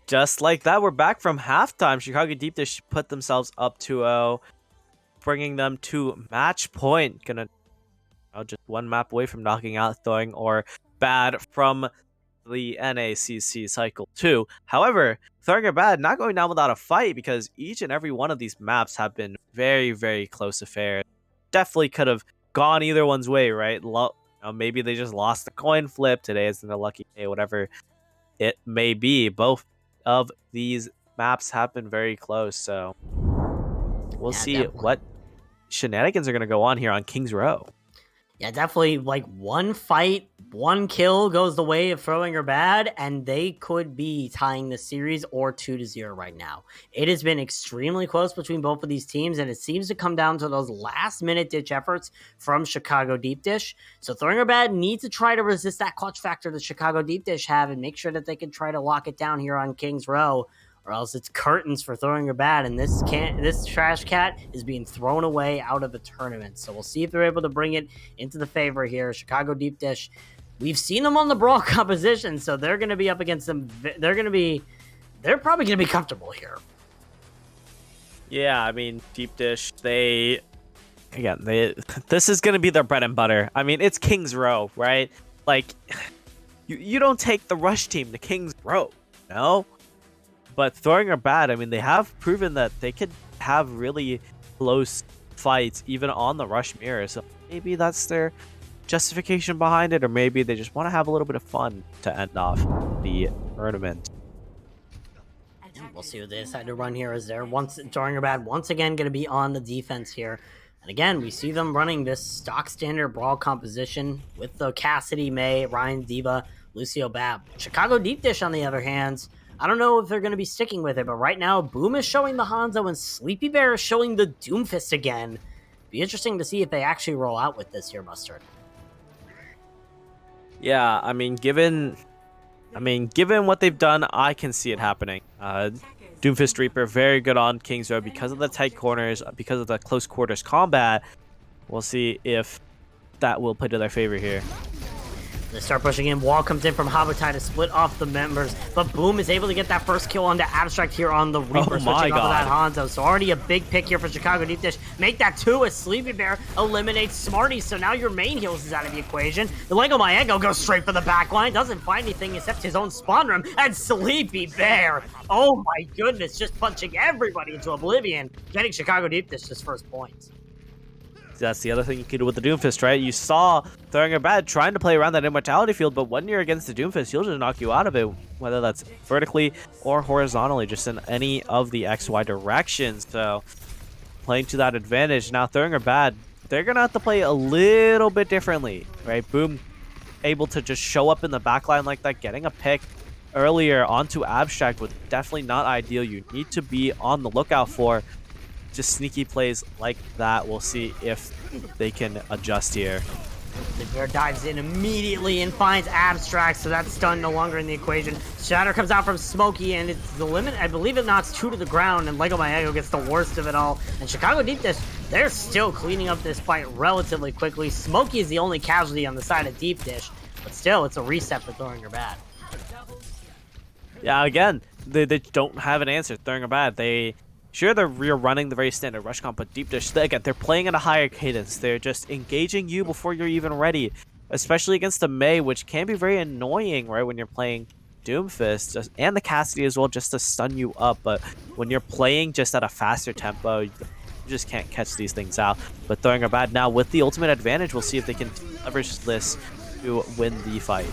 just like that, we're back from halftime. Chicago Deep Dish put themselves up 2-0, bringing them to match point. Gonna just one map away from knocking out Throwing or Bad from the NACC Cycle 2. However, Throwing or Bad not going down without a fight because each and every one of these maps have been very, very close affairs. Definitely could have gone either one's way, right? Maybe they just lost the coin flip. Today isn't a lucky day, whatever it may be. Both of these maps have been very close, so we'll see what shenanigans are going to go on here on Kings Row. Yeah, definitely. Like one fight, one kill goes the way of Throwing or Bad, and they could be tying the series or 2-0 right now. It has been extremely close between both of these teams, and it seems to come down to those last-minute ditch efforts from Chicago Deep Dish. So Throwing or Bad need to try to resist that clutch factor that Chicago Deep Dish have and make sure that they can try to lock it down here on Kings Row, or else it's curtains for Throwing or Bad, and this trash cat is being thrown away out of the tournament. So we'll see if they're able to bring it into the favor here. Chicago Deep Dish, we've seen them on the Brawl composition, so they're going to be up against them. They're probably going to be comfortable here. Yeah, I mean, Deep Dish, this is going to be their bread and butter. I mean, it's Kings Row, right? Like, you don't take the Rush team to Kings Row, no? But Throwing or Bad, I mean, they have proven that they could have really close fights even on the Rush mirror. So maybe that's their justification behind it, or maybe they just want to have a little bit of fun to end off the tournament. We'll see what they decide to run here. Is there Throwing or Bad once again going to be on the defense here? And again, we see them running this stock standard Brawl composition with the Cassidy, May, Ryan Diva, Lucio Bab. Chicago Deep Dish, on the other hand, I don't know if they're going to be sticking with it, but right now, Boom is showing the Hanzo and Sleepy Bear is showing the Doomfist again. Be interesting to see if they actually roll out with this here, Mustard. Yeah, I mean, given what they've done, I can see it happening. Doomfist Reaper, very good on Kings Row because of the tight corners, because of the close quarters combat. We'll see if that will play to their favor here. They start pushing in. Wall comes in from Habutai to split off the members, but Boom is able to get that first kill onto Abstract here on the Reaper, switching off of that Hanzo. So already a big pick here for Chicago Deep Dish. Make that 2 as Sleepy Bear eliminates Smarties, so now your main heals is out of the equation. The Lego Maego goes straight for the backline, doesn't find anything except his own spawn room, and Sleepy Bear, oh my goodness, just punching everybody into oblivion, getting Chicago Deep Dish his first point. That's the other thing you can do with the Doomfist, right? You saw Throwing or Bad trying to play around that immortality field, but when you're against the Doomfist, he'll just knock you out of it, whether that's vertically or horizontally, just in any of the XY directions. So playing to that advantage. Now Throwing or Bad, they're going to have to play a little bit differently, right? Boom able to just show up in the backline like that, getting a pick earlier onto Abstract was definitely not ideal. You need to be on the lookout for just sneaky plays like that. We'll see if they can adjust here. The bear dives in immediately and finds Abstract, so that's stun no longer in the equation. Shatter comes out from Smokey, and it's the limit. I believe it knocks 2 to the ground, and Lego Maego gets the worst of it all. And Chicago Deep Dish, they're still cleaning up this fight relatively quickly. Smokey is the only casualty on the side of Deep Dish, but still, it's a reset for Throwing or Bad. Yeah, again, they don't have an answer. Throwing or Bad, Sure, they're running the very standard rush comp, but Deep Dish, again, they're playing at a higher cadence. They're just engaging you before you're even ready, especially against the Mei, which can be very annoying, right, when you're playing Doomfist, and the Cassidy as well, just to stun you up. But when you're playing just at a faster tempo, you just can't catch these things out. But Throwing or Bad now with the ultimate advantage, we'll see if they can leverage this to win the fight.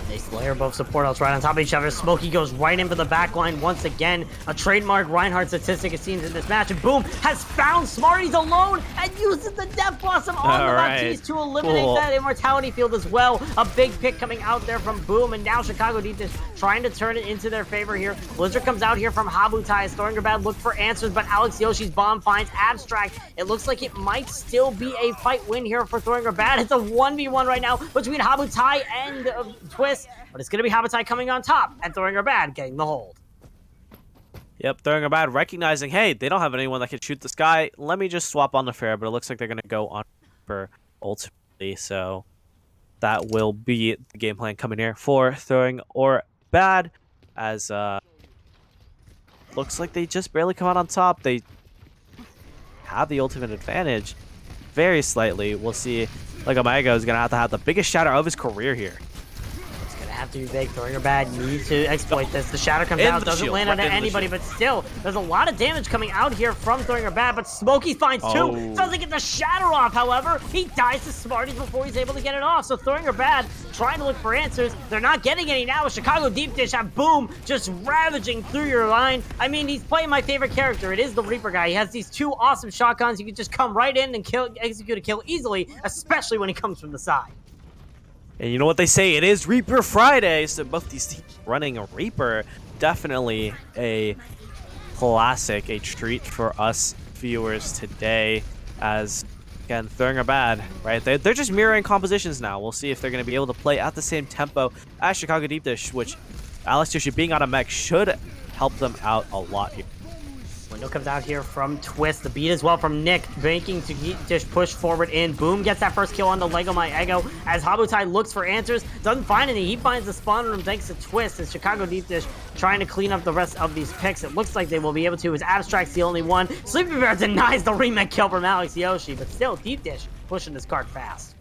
They layer both support outs right on top of each other. Smokey goes right in for the backline once again. A trademark Reinhardt statistic it seems in this match. And Boom has found Smarties alone and uses the Death Blossom on the Baptiste to eliminate that immortality field as well. A big pick coming out there from Boom, and now Chicago Deep Dish trying to turn it into their favor here. Blizzard comes out here from Habutai. Throwing or Bad look for answers, but Alex Yoshi's bomb finds Abstract. It looks like it might still be a fight win here for Throwing or Bad. It's a 1v1 right now between Habutai and Twist. But it's going to be Habutai coming on top and Throwing or Bad getting the hold. Yep, Throwing or Bad recognizing, hey, they don't have anyone that can shoot this guy. Let me just swap on the fair, but it looks like they're going to go on for ultimately. So that will be the game plan coming here for Throwing or Bad as looks like they just barely come out on top. They have the ultimate advantage very slightly. We'll see. Like Omega is going to have the biggest shatter of his career here. Have to be big. Thoringer Bad needs to exploit this. The shatter comes out, doesn't land onto anybody, but still, there's a lot of damage coming out here from Thoringer Bad, but Smokey finds two. Doesn't get the shatter off, however. He dies to Smarties before he's able to get it off. So Thoringer Bad trying to look for answers. They're not getting any now. Chicago Deep Dish have Boom just ravaging through your line. I mean, he's playing my favorite character. It is the Reaper guy. He has these two awesome shotguns. You can just come right in and execute a kill easily, especially when he comes from the side. And you know what they say, it is Reaper Friday, so both these teams running a Reaper. Definitely a classic, a treat for us viewers today, as, again, Thoringer Bad, right? They're just mirroring compositions now. We'll see if they're going to be able to play at the same tempo as Chicago Deep Dish, which Alex Yoshi being on a mech should help them out a lot here. Window comes out here from Twist. The beat as well from Nick, making to Dish push forward in. Boom gets that first kill on the Lego My Ego as Habutai looks for answers. Doesn't find any. He finds the spawn room thanks to Twist. As Chicago Deep Dish trying to clean up the rest of these picks. It looks like they will be able to, as Abstract's the only one. Sleepy Bear denies the remake kill from Alex Yoshi, but still Deep Dish pushing this card fast.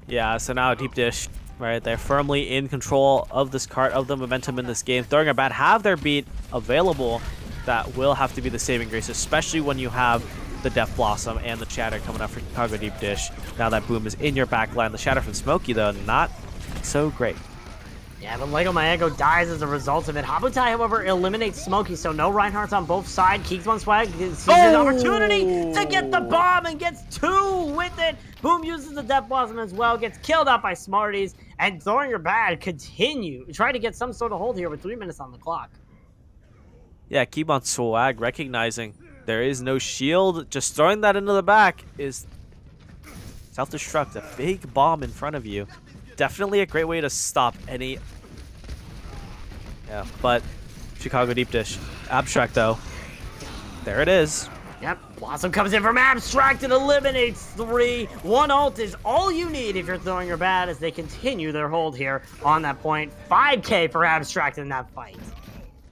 Yeah, so now Deep Dish, right, they're firmly in control of this cart, of the momentum in this game. Thoringer Bad have their beat available. That will have to be the saving grace, especially when you have the Death Blossom and the Shatter coming up for Chicago Deep Dish. Now that Boom is in your backline. The Shatter from Smokey, though, not so great. Yeah, but Lego My Ego dies as a result of it. Habutai, however, eliminates Smokey, so no Reinhardt's on both sides. Keeks on swag, sees his opportunity to get the bomb and gets two with it. Boom uses the Death Blossom as well, gets killed out by Smarties, and Thoringer Bad try to get some sort of hold here with 3 minutes on the clock. Yeah, keep on swag, recognizing there is no shield. Just throwing that into the back is self-destruct. A big bomb in front of you. Definitely a great way to stop any... Yeah, but Chicago Deep Dish. Abstract, though. There it is. Yep, Blossom comes in from Abstract and eliminates 3. One ult is all you need if you're Thoringer Bad as they continue their hold here on that point. 5K for Abstract in that fight.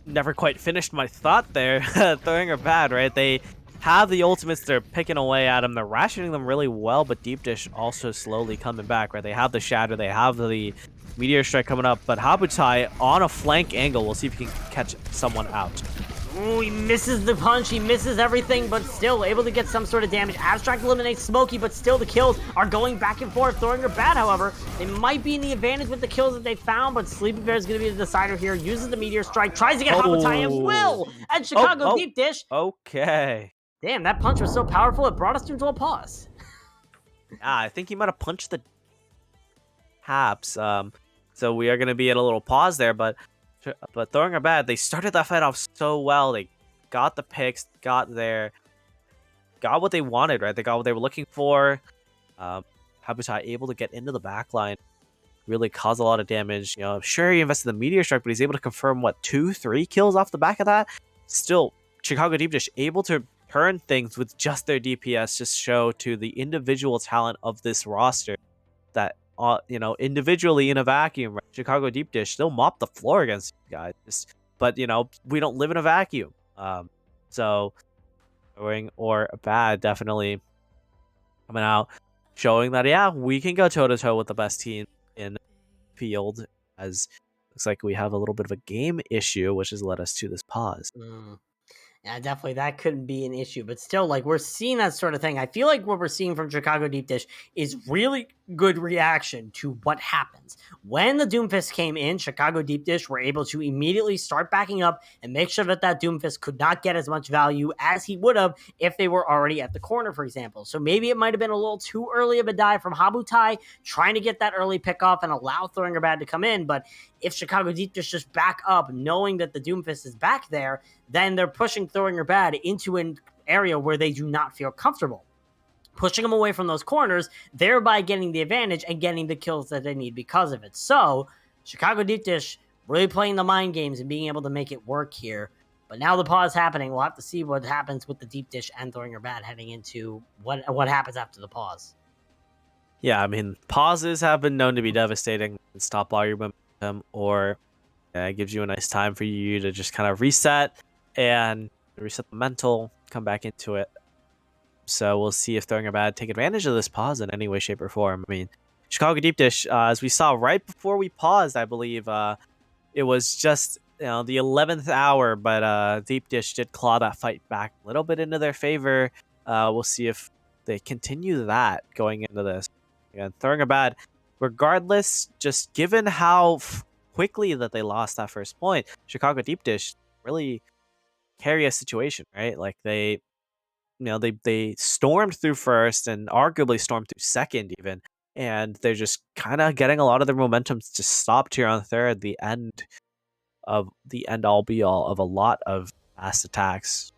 Never quite finished my thought there. Thoringer Bad, right? They have the ultimates. They're picking away at them. They're rationing them really well, but Deep Dish also slowly coming back, right? They have the Shatter. They have the Meteor Strike coming up, but Habutai on a flank angle. We'll see if he can catch someone out. Ooh, he misses the punch, he misses everything, but still able to get some sort of damage. Abstract eliminates Smokey, but still the kills are going back and forth. Thoringer Bad, however, they might be in the advantage with the kills that they found, but Sleepy Bear is going to be the decider here. Uses the Meteor Strike, tries to get Habutai and will! And Chicago Deep Dish. Okay. Damn, that punch was so powerful, it brought us to a pause. I think he might have punched the Haps. So we are going to be at a little pause there, but Thoringer Bad, they started that fight off so well. They got the picks, got what they wanted, right? They got what they were looking for. Habutai able to get into the backline, really cause a lot of damage. You know, sure, he invested the Meteor Strike, but he's able to confirm, what, 2-3 kills off the back of that? Still, Chicago Deep Dish able to turn things with just their DPS, just show to the individual talent of this roster that individually in a vacuum, right? Chicago Deep Dish still mop the floor against these guys. But, we don't live in a vacuum. So, or Bad definitely coming out, showing that, yeah, we can go toe-to-toe with the best team in field, as looks like we have a little bit of a game issue, which has led us to this pause. Yeah, definitely, that couldn't be an issue. But still, we're seeing that sort of thing. I feel like what we're seeing from Chicago Deep Dish is really good reaction to what happens. When the Doomfist came in, Chicago Deep Dish were able to immediately start backing up and make sure that Doomfist could not get as much value as he would have if they were already at the corner, for example. So maybe it might have been a little too early of a dive from Habutai, trying to get that early pick off and allow Thoringer Bad to come in. But if Chicago Deep Dish just back up, knowing that the Doomfist is back there, then they're pushing Thoringer Bad into an area where they do not feel comfortable, pushing them away from those corners, thereby getting the advantage and getting the kills that they need because of it. So, Chicago Deep Dish really playing the mind games and being able to make it work here. But now the pause happening. We'll have to see what happens with the Deep Dish and Thoringer Bad heading into what happens after the pause. Yeah, I mean, pauses have been known to be devastating and stop all your momentum or It gives you a nice time for you to just kind of reset and reset the mental, come back into it. So we'll see if Throwing a Bad take advantage of this pause in any way, shape, or form. I mean, Chicago Deep Dish, as we saw right before we paused, I believe it was just the 11th hour, but Deep Dish did claw that fight back a little bit into their favor. We'll see if they continue that going into this. Again, Throwing a Bad, regardless, just given how quickly that they lost that first point, Chicago Deep Dish really carry a situation, right? Like they stormed through first and arguably stormed through second even, and they're just kind of getting a lot of their momentum just stopped here on third. The end all be all of a lot of fast attacks.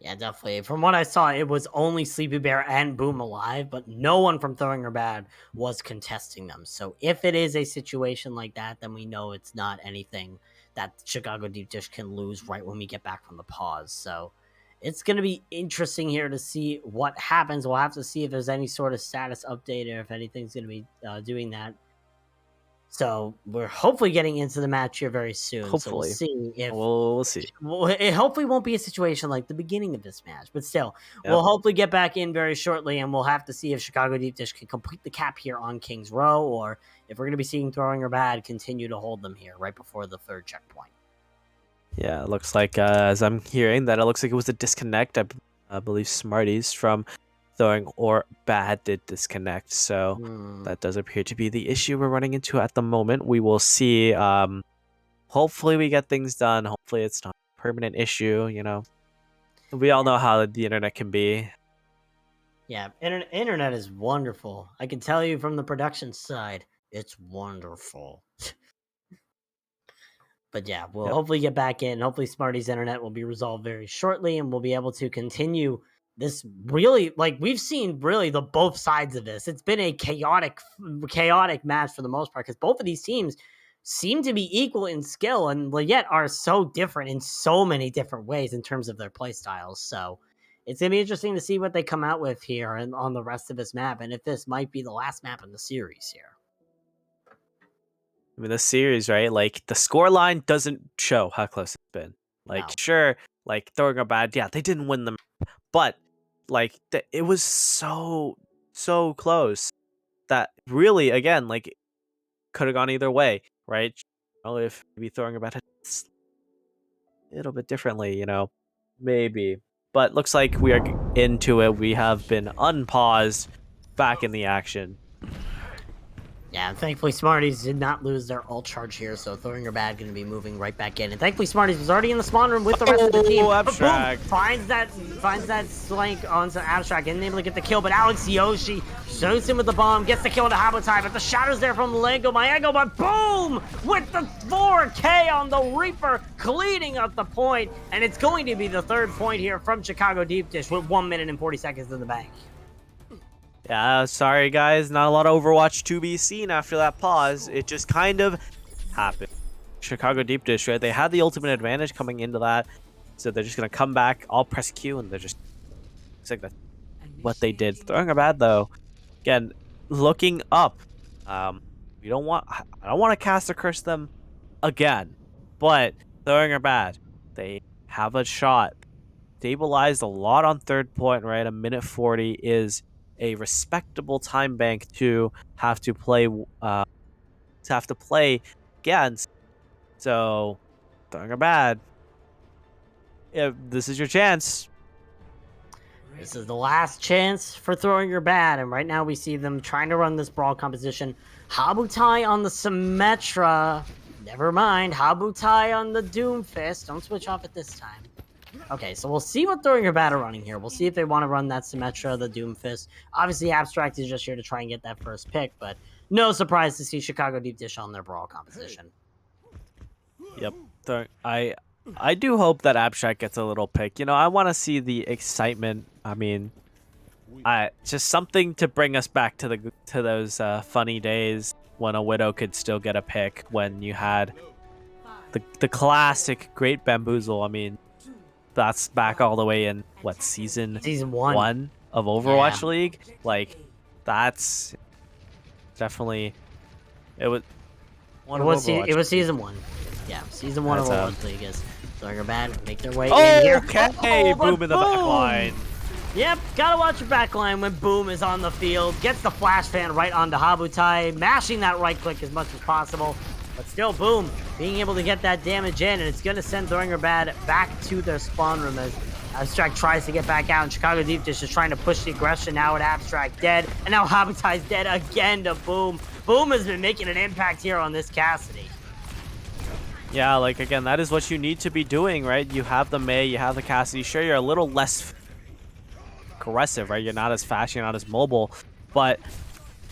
Yeah, definitely. From what I saw, it was only Sleepy Bear and Boom alive, but no one from Throwing Her Bad was contesting them. So if it is a situation like that, then we know it's not anything that Chicago Deep Dish can lose right when we get back from the pause. So it's going to be interesting here to see what happens. We'll have to see if there's any sort of status update or if anything's going to be doing that. So we're hopefully getting into the match here very soon. Hopefully. So we'll see if We'll see. well, it hopefully won't be a situation like the beginning of this match, but still, Yep. we'll hopefully get back in very shortly, and we'll have to see if Chicago Deep Dish can complete the cap here on Kings Row, or if we're going to be seeing Throwing Her Bad continue to hold them here right before the third checkpoint. Yeah, it looks like, as I'm hearing, that it looks like it was a disconnect. I believe Smarties from Throwing or Bad did disconnect, so that does appear to be the issue we're running into at the moment. We will see. Hopefully we get things done. Hopefully it's not a permanent issue, We all know how the internet can be. Yeah, internet is wonderful. I can tell you from the production side, it's wonderful. But yeah, we'll hopefully get back in. Hopefully Smarty's internet will be resolved very shortly, and we'll be able to continue this. Really, like, we've seen really the both sides of this. It's been a chaotic match for the most part, because both of these teams seem to be equal in skill and yet are so different in so many different ways in terms of their play styles. So it's going to be interesting to see what they come out with here and on the rest of this map, and if this might be the last map in the series here. I mean, the series, right? Like, the scoreline doesn't show how close it's been. Like, No. sure, like, Throwing a Bad, yeah, they didn't win them, but, like, it was so close that really, again, like, could have gone either way, right? If maybe Throwing a Bad a little bit differently, maybe. But looks like we are into it. We have been unpaused, back in the action. Yeah, and thankfully Smarties did not lose their ult charge here, so Throwing Her Bad going to be moving right back in. And thankfully Smarties was already in the spawn room with the rest of the team. Abstract. Boom, finds that slank onto Abstract, and able to get the kill, but Alex Yoshi shoots him with the bomb, gets the kill into Habotai, but the shadows there from Lego Maego, but boom! With the 4K on the Reaper, cleaning up the point, and it's going to be the third point here from Chicago Deep Dish with 1 minute and 40 seconds in the bank. Yeah, sorry guys, not a lot of Overwatch to be seen after that pause. It just kind of happened. Chicago Deep Dish, right? They had the ultimate advantage coming into that, so they're just gonna come back, all press Q, and they're just like that's what they did. Throwing a Bad though, again, looking up. I don't want to cast or curse them again, but Throwing a Bad, they have a shot. Stabilized a lot on third point, right? A minute 40 is a respectable time bank to have to play against. So Throwing a Bad, this is your chance. This is the last chance for Throwing Her Bad, and right now we see them trying to run this brawl composition. Habutai on the Symmetra. Never mind. Habutai on the Doomfist. Don't switch off at this time. Okay, so we'll see what Throwing Her Bad are running here. We'll see if they want to run that Symmetra, the Doomfist. Obviously, Abstract is just here to try and get that first pick, but no surprise to see Chicago Deep Dish on their brawl composition. Yep. I do hope that Abstract gets a little pick. I want to see the excitement. I mean, just something to bring us back to those funny days when a Widow could still get a pick, when you had the classic Great Bamboozle. I mean, that's back all the way in season 1 of Overwatch League. Like, that's definitely it one It of was, Overwatch. it was season 1. Yeah, season 1 of That's, Overwatch League is Thoringer Bad make their way in here. Okay, Boom in the back line. Yep, gotta watch your back line when Boom is on the field. Gets the flash fan right onto Habutai, mashing that right click as much as possible. But still, Boom being able to get that damage in, and it's gonna send Thoringer Bad back to their spawn room as Abstract tries to get back out, and Chicago Deep Dish is trying to push the aggression now with Abstract dead, and now Habutai's dead again to Boom. Boom has been making an impact here on this Cassidy. Yeah, like, again, that is what you need to be doing, right? You have the Mei, you have the Cassidy. Sure, you're a little less aggressive, right? You're not as fast, you're not as mobile, but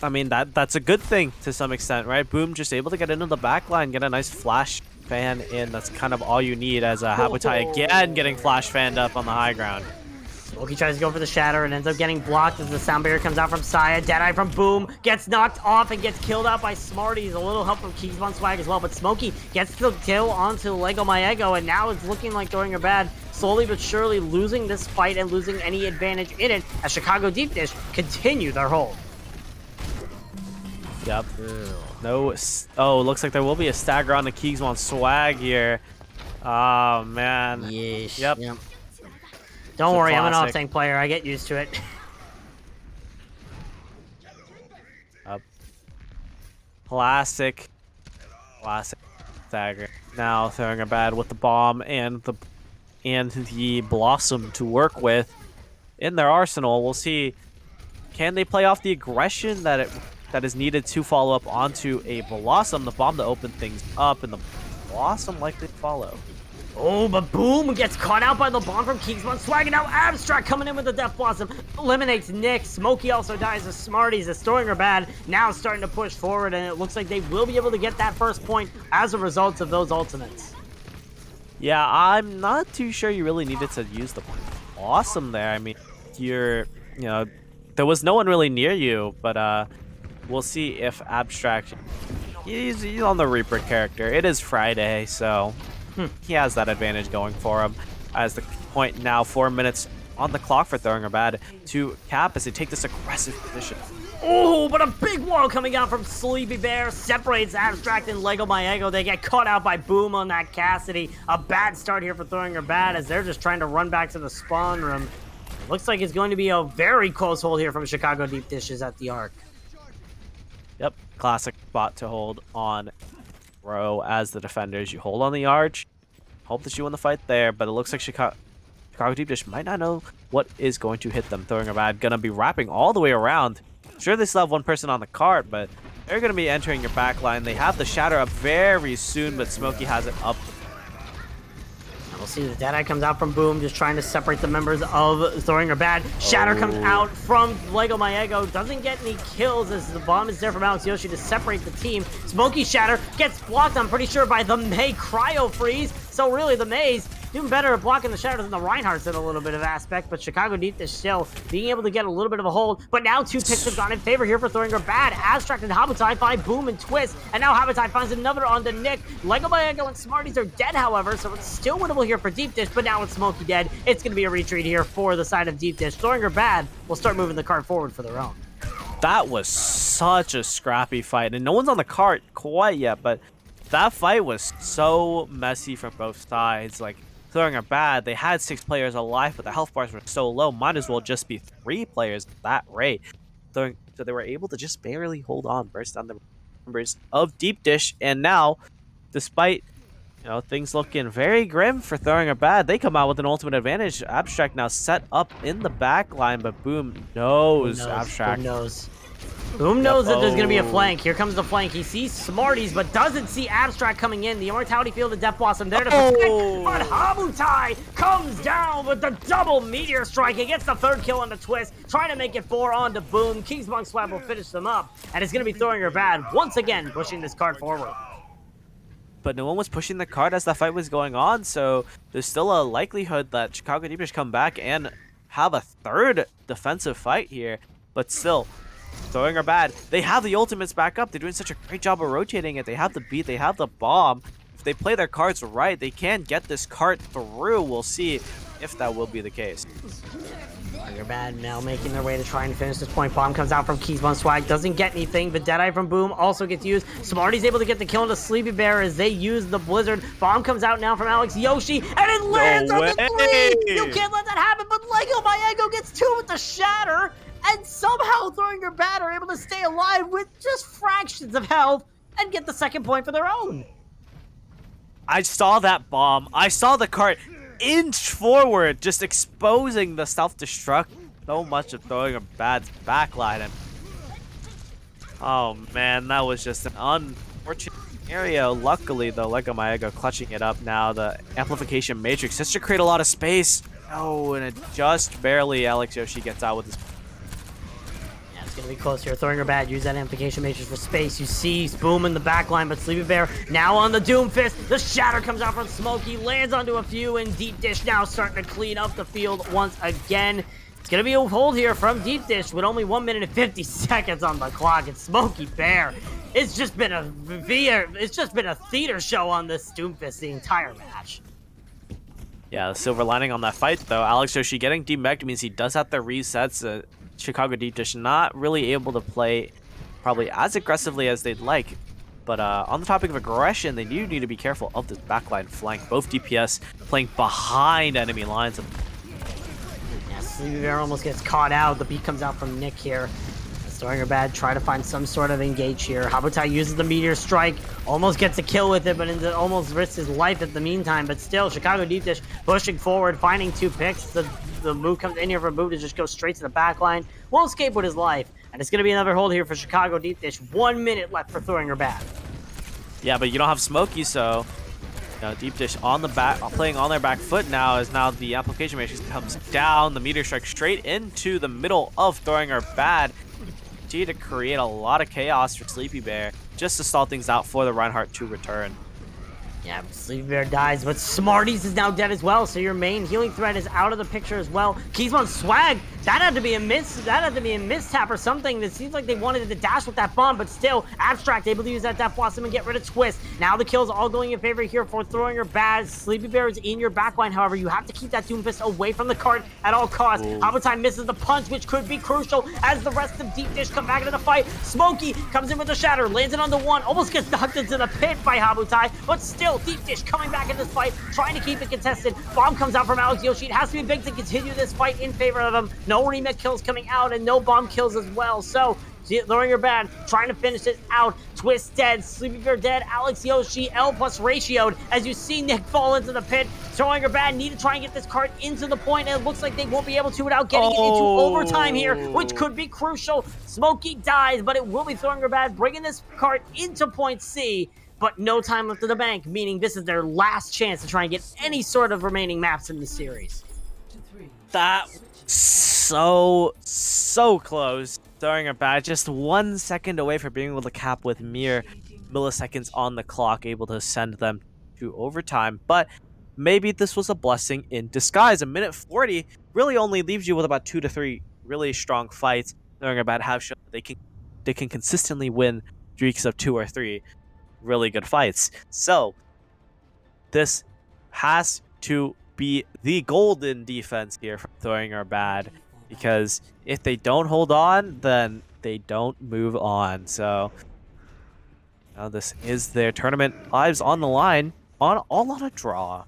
I mean, that's a good thing to some extent, right? Boom just able to get into the back line, get a nice flash fan in. That's kind of all you need as a Habutai again getting flash fanned up on the high ground. Smokey tries to go for the shatter and ends up getting blocked as the sound barrier comes out from Saya. Deadeye from Boom gets knocked off and gets killed out by Smarties. A little help from Keysbon Swag as well, but Smokey gets the kill onto Lego Maego, and now it's looking like Thoringer Bad slowly but surely losing this fight and losing any advantage in it as Chicago Deep Dish continue their hold. Yep. No. Oh, looks like there will be a stagger on the Keysbon Swag here. Oh, man. Yeesh. Yep. Don't worry, I'm an classic. off-tank player. I get used to it. Classic stagger. Now Thoringer Bad with the bomb and the Blossom to work with in their arsenal. We'll see, can they play off the aggression that is needed to follow up onto a Blossom, the bomb to open things up, and the Blossom likely to follow. Oh, but Boom gets caught out by the bomb from Keysbon Swag, and now Abstract coming in with the Death Blossom eliminates Nick. Smokey also dies as Smarties. As Thoringer Bad now starting to push forward, and it looks like they will be able to get that first point as a result of those ultimates. Yeah, I'm not too sure you really needed to use the Blossom there. I mean, there was no one really near you, but we'll see if Abstract, he's on the Reaper character. It is Friday, so he has that advantage going for him. As the point now, 4 minutes on the clock for Thoringer Bad to cap as they take this aggressive position. Oh, but a big wall coming out from Sleepy Bear separates Abstract and Lego Maego. They get caught out by Boom on that Cassidy. A bad start here for Thoringer Bad as they're just trying to run back to the spawn room. It looks like it's going to be a very close hold here from Chicago Deep Dishes at the Arc. Yep, classic spot to hold on row as the defenders. You hold on the arch, hope that you win the fight there, but it looks like Chicago Deep Dish might not know what is going to hit them. Thoringer Bad gonna be wrapping all the way around. Sure, they still have one person on the cart, but they're gonna be entering your back line. They have the shatter up very soon, but Smokey has it up. We'll see the Deadeye comes out from Boom, just trying to separate the members of Thoringer Bad. Shatter comes out from Lego Maego, doesn't get any kills as the bomb is there from Alex Yoshi to separate the team. Smokey Shatter gets blocked, I'm pretty sure, by the Mei Cryo Freeze. So really, the Mei's doing better at blocking the Shatter than the Reinhardt's in a little bit of aspect, but Chicago Deep Dish still being able to get a little bit of a hold. But now 2 picks have gone in favor here for Thoringer Bad. Abstract and Habutai find Boom and Twist, and now Habutai finds another onto Nick. Lego Maego and Smarties are dead, however, so it's still winnable here for Deep Dish, but now with Smokey dead, it's going to be a retreat here for the side of Deep Dish. Thoringer Bad will start moving the cart forward for their own. That was such a scrappy fight, and no one's on the cart quite yet, but that fight was so messy from both sides. Like, Thoringer Bad, they had 6 players alive, but the health bars were so low, might as well just be 3 players at that rate. So they were able to just barely hold on, burst down the numbers of Deep Dish, and now, despite things looking very grim for Thoringer Bad, they come out with an ultimate advantage. Abstract now set up in the back line, but Boom knows Abstract. Boom knows. Boom knows that there's going to be a flank. Here comes the flank. He sees Smarties, but doesn't see Abstract coming in. The Immortality Field of Death Blossom there to protect, but Habutai comes down with the double Meteor Strike. He gets the 3rd kill on the Twist, trying to make it 4 on to Boom. Keysbon Swab will finish them up, and it's going to be Thoringer Bad once again pushing this card forward. But no one was pushing the card as the fight was going on, so there's still a likelihood that Chicago Deep Dish come back and have a 3rd defensive fight here. But still, Thoringer Bad, they have the ultimates back up. They're doing such a great job of rotating it. They have the beat, they have the bomb. If they play their cards right, they can get this cart through. We'll see if that will be the case. You're bad now making their way to try and finish this point. Bomb comes out from Keysbon Swag, doesn't get anything. The Deadeye from Boom also gets used. Smarty's able to get the kill into Sleepy Bear as they use the Blizzard. Bomb comes out now from Alex Yoshi, and it lands on the 3! You can't let that happen, but Lego Mayengo gets 2 with the Shatter, and somehow Throwing Your Bat are able to stay alive with just fractions of health and get the second point for their own. I saw that bomb. I saw the cart inch forward, just exposing the self-destruct so much of Throwing a Bad's backline. And oh man, that was just an unfortunate scenario. Luckily, though, Lego Mayengo clutching it up now. The amplification matrix just to create a lot of space. Oh, and it just barely Alex Yoshi gets out with his. It's gonna be close here. Throwing Her Bad, use that amplification matrix for space. You see Boom in the backline, but Sleepy Bear now on the Doom Fist. The Shatter comes out from Smokey, lands onto a few, and Deep Dish now starting to clean up the field once again. It's gonna be a hold here from Deep Dish with only 1 minute and 50 seconds on the clock. And Smokey Bear, it's just been a theater show on this Doom Fist the entire match. Yeah, the silver lining on that fight, though, Alex Yoshi getting demegged means he does have the resets. Chicago Deep Dish not really able to play probably as aggressively as they'd like. But on the topic of aggression, they do need to be careful of this backline flank. Both DPS playing behind enemy lines. Yeah, Sleepy Bear almost gets caught out. The beat comes out from Nick here. Throwing Her Bad, try to find some sort of engage here. Habutai uses the Meteor Strike, almost gets a kill with it, but almost risks his life at the meantime. But still, Chicago Deep Dish pushing forward, finding 2 picks. The move comes in here for Boom to just go straight to the back line. Will escape with his life. And it's going to be another hold here for Chicago Deep Dish. 1 minute left for Throwing Her Bad. Yeah, but you don't have Smokey, so Deep Dish on the back, playing on their back foot now, as now the application matrix comes down. The Meteor Strike straight into the middle of Throwing Her Bad. To create a lot of chaos for Sleepy Bear, just to stall things out for the Reinhardt to return. Yeah, Sleepy Bear dies, but Smarties is now dead as well, so your main healing threat is out of the picture as well. Keysbon Swag, that had to be a mistap or something. It seems like they wanted to dash with that bomb, but still, Abstract able to use that Death Blossom and get rid of Twist. Now the kills all going in favor here for Throwing Her Bad. Sleepy Bear is in your backline, however, you have to keep that Doomfist away from the cart at all costs. Habutai misses the punch, which could be crucial as the rest of Deep Dish come back into the fight. Smokey comes in with the Shatter, lands it on the 1, almost gets knocked into the pit by Habutai, but still, Deep Dish coming back in this fight, trying to keep it contested. Bomb comes out from Alex Yoshi. It has to be big to continue this fight in favor of him. No remake kills coming out and no bomb kills as well. So, Throwing Her Bad, trying to finish this out. Twist dead, Sleepy Bear dead, Alex Yoshi, L plus ratioed. As you see Nick fall into the pit, Throwing Her Bad need to try and get this card into the point, and it looks like they won't be able to without getting it into overtime here, which could be crucial. Smokey dies, but it will be Throwing Her Bad bringing this card into point C. But no time left in the bank, meaning this is their last chance to try and get any sort of remaining maps in the series. That so close. Throwing Her Bad just 1 second away from being able to cap with mere milliseconds on the clock, able to send them to overtime. But maybe this was a blessing in disguise. A minute 40 really only leaves you with about 2 to 3 really strong fights. Throwing Her Bad have shown they can consistently win streaks of 2 or 3 really good fights. So this has to be the golden defense here from Throwing Her Bad, because if they don't hold on, then they don't move on. So now this is their tournament lives on the line, all on a draw.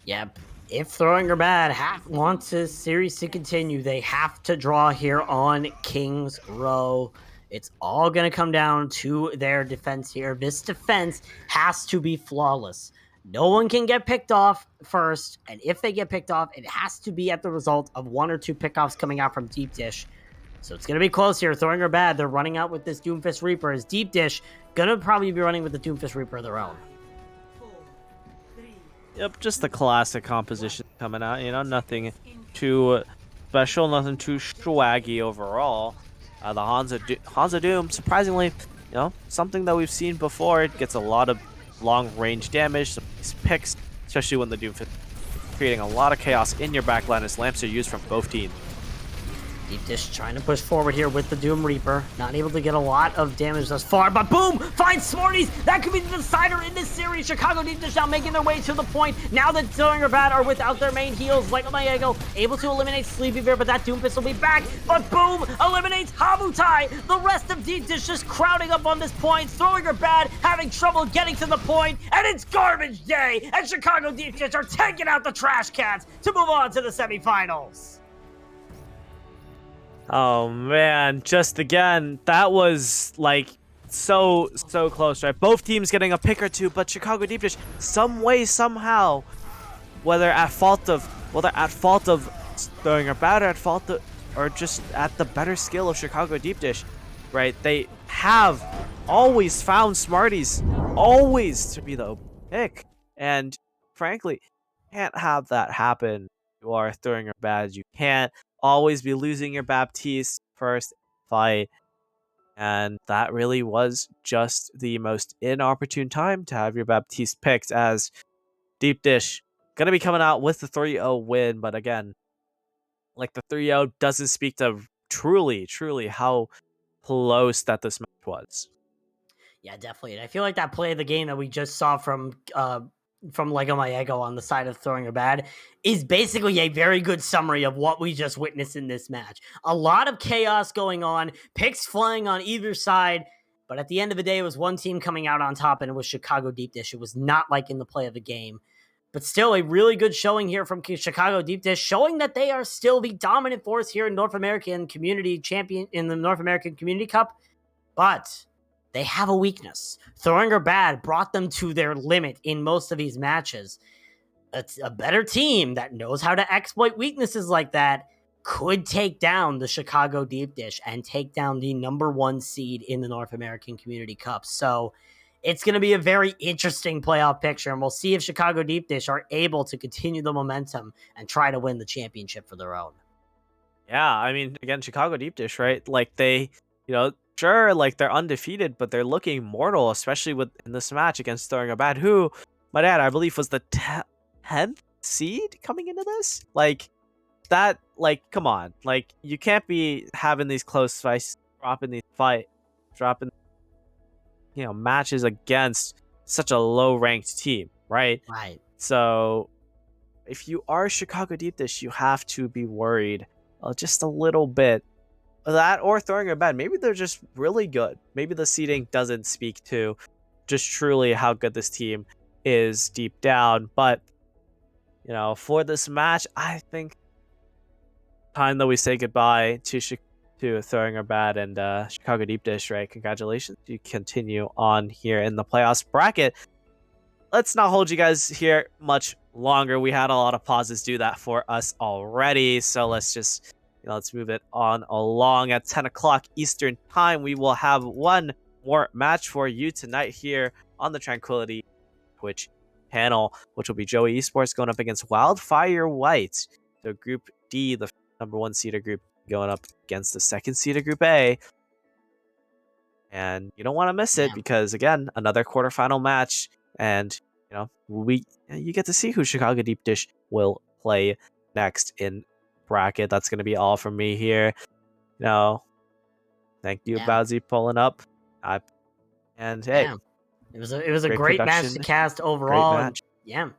Yep. If Throwing Her Bad wants this series to continue, they have to draw here on King's Row. It's all going to come down to their defense here. This defense has to be flawless. No one can get picked off first, and if they get picked off, it has to be at the result of 1 or 2 pickoffs coming out from Deep Dish. So it's going to be close here. Throwing Her Bad, they're running out with this Doomfist Reaper. As Deep Dish going to probably be running with the Doomfist Reaper of their own. Yep, just the classic composition coming out. Nothing too special, nothing too swaggy overall. The Hanzo Doom, surprisingly, something that we've seen before. It gets a lot of long-range damage, some nice picks, especially when the Doom creating a lot of chaos in your backline as lamps are used from both teams. Deep Dish trying to push forward here with the Doom Reaper. Not able to get a lot of damage thus far, but boom! Finds Smarties! That could be the decider in this series. Chicago Deep Dish now making their way to the point. Now that Thoringer Bad are without their main heals, like Mayego, able to eliminate Sleepy Bear, but that Doom Fist will be back. But boom! Eliminates Habutai! The rest of Deep Dish just crowding up on this point. Thoringer Bad having trouble getting to the point, and it's garbage day! And Chicago Deep Dish are taking out the Trash Cats to move on to the semifinals. Oh man, just again, that was like so close, right? Both teams getting a pick or two, but Chicago Deep Dish, some way, somehow, whether at fault of throwing a bad, or at fault of, or just at the better skill of Chicago Deep Dish, right? They have always found Smarties, always to be the pick, and frankly, can't have that happen. You are throwing a bad, you can't always be losing your Baptiste first fight, and that really was just the most inopportune time to have your Baptiste picked, as Deep Dish gonna be coming out with the 3-0 win. But again, like, the 3-0 doesn't speak to truly how close that this match was. Yeah, definitely. And I feel like that play of the game that we just saw from Lego Mayego on the side of throwing her bad is basically a very good summary of what we just witnessed in this match. A lot of chaos going on, picks flying on either side, but at the end of the day, it was one team coming out on top, and it was Chicago Deep Dish. It was not like in the play of the game. But still, a really good showing here from Chicago Deep Dish, showing that they are still the dominant force here in North American Community Champion in the North American Community Cup. But they have a weakness. Throwing her bad brought them to their limit in most of these matches. It's a better team that knows how to exploit weaknesses like that could take down the Chicago Deep Dish and take down the #1 seed in the North American Community Cup. So it's going to be a very interesting playoff picture, and we'll see if Chicago Deep Dish are able to continue the momentum and try to win the championship for their own. Yeah, I mean, again, Chicago Deep Dish, right? Like, they, sure, like, they're undefeated, but they're looking mortal, especially in this match against Throwing a Bad, who, my dad, I believe, was the 10th seed coming into this. Like, that, like, come on. Like, you can't be having these close fights, dropping matches against such a low-ranked team, right? Right. So, if you are Chicago Deep Dish, you have to be worried just a little bit. That or throwing a bad. Maybe they're just really good. Maybe the seeding doesn't speak to just truly how good this team is deep down. But, for this match, I think time that we say goodbye to throwing a bad and Chicago Deep Dish, right? Congratulations. You continue on here in the playoffs bracket. Let's not hold you guys here much longer. We had a lot of pauses do that for us already. So let's just... let's move it on along. At 10 o'clock Eastern time, we will have one more match for you tonight here on the Tranquility Twitch panel, which will be Joey Esports going up against Wildfire White. So Group D, the #1 seeder group, going up against the 2nd seeder Group A. And you don't want to miss it because, again, another quarterfinal match. And, you get to see who Chicago Deep Dish will play next in bracket. That's going to be all from me here. Thank you, Bowsy, pulling up. And hey, it was a great match to cast overall. Great match.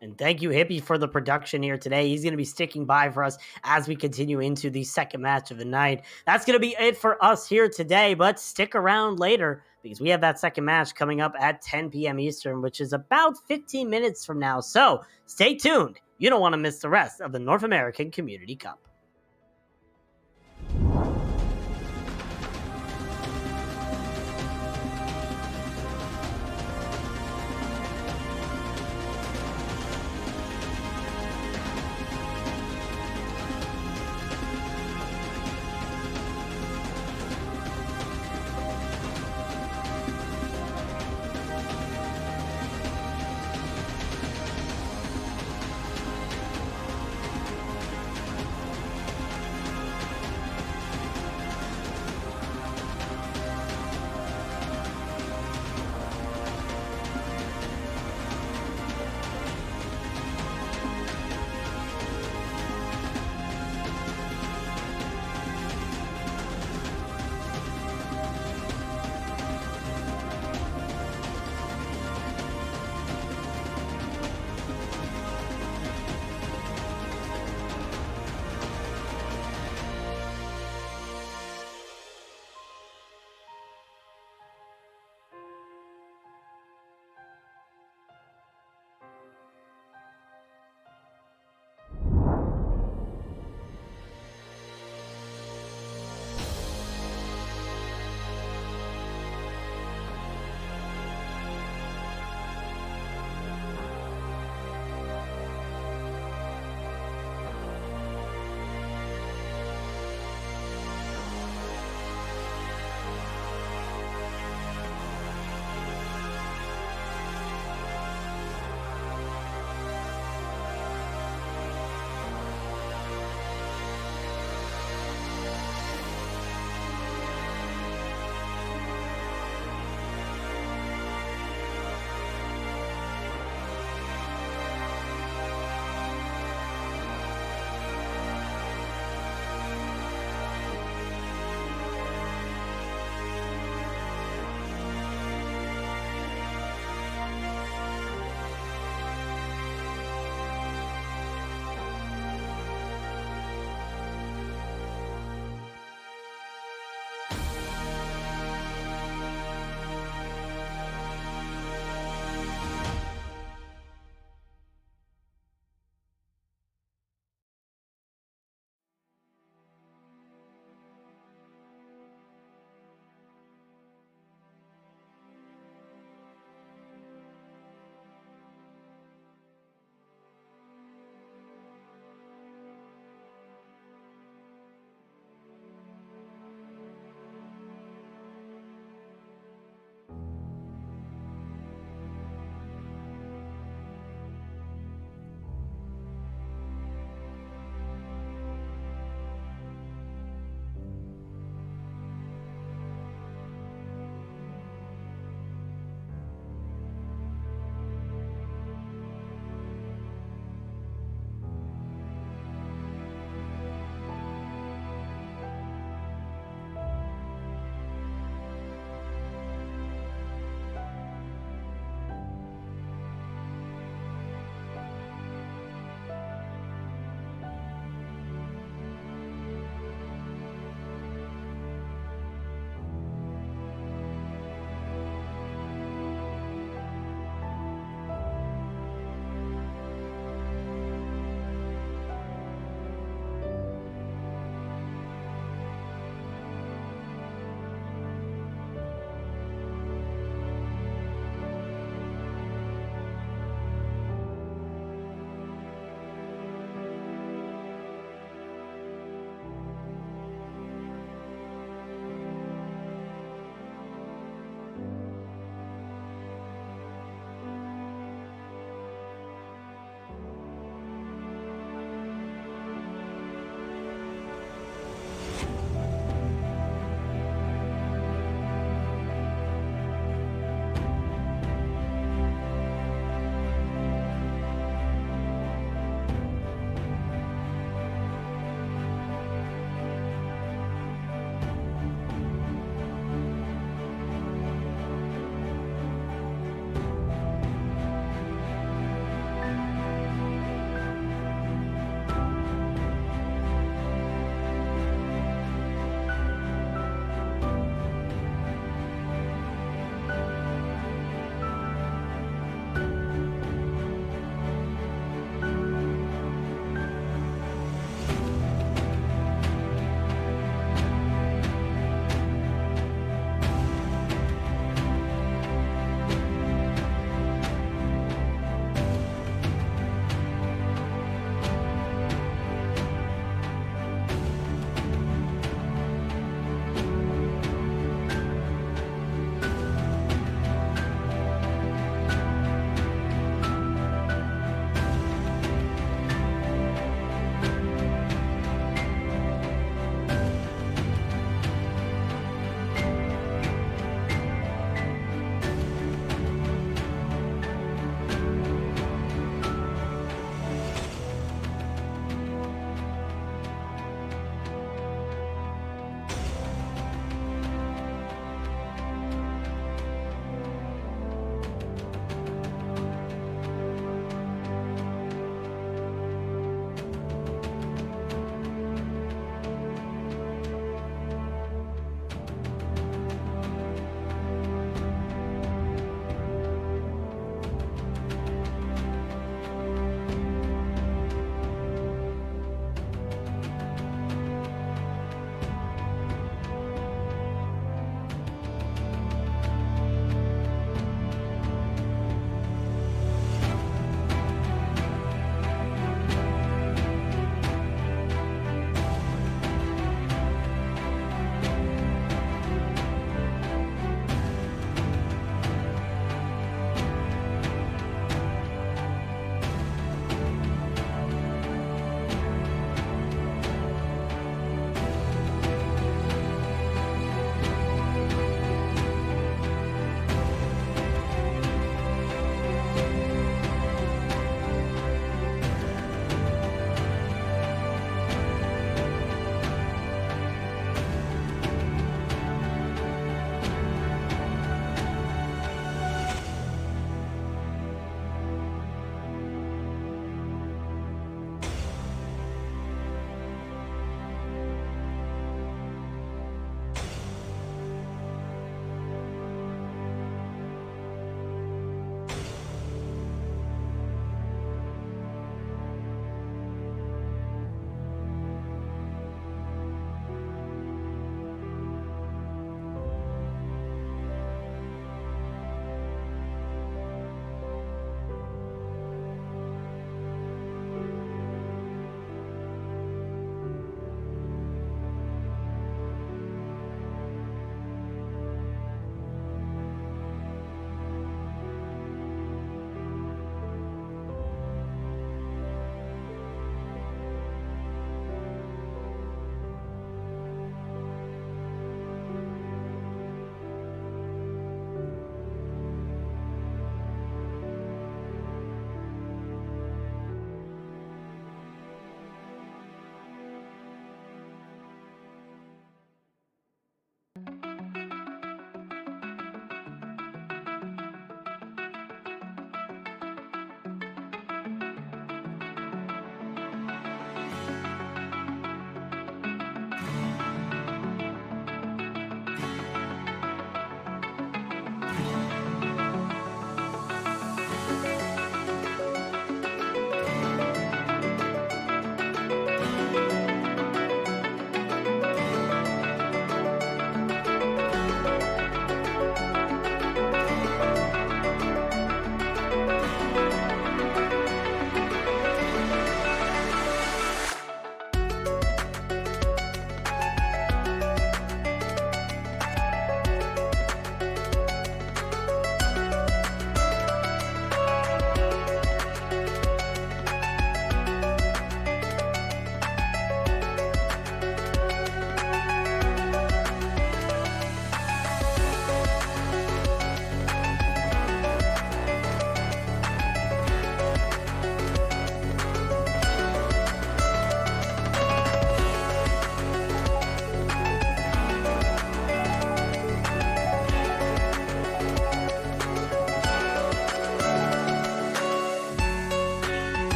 And thank you, Hippie, for the production here today. He's going to be sticking by for us as we continue into the second match of the night. That's going to be it for us here today, but stick around later because we have that second match coming up at 10 p.m. Eastern, which is about 15 minutes from now. So stay tuned. You don't want to miss the rest of the North American Community Cup.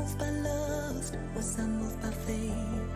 moved by lust? Was I moved by faith?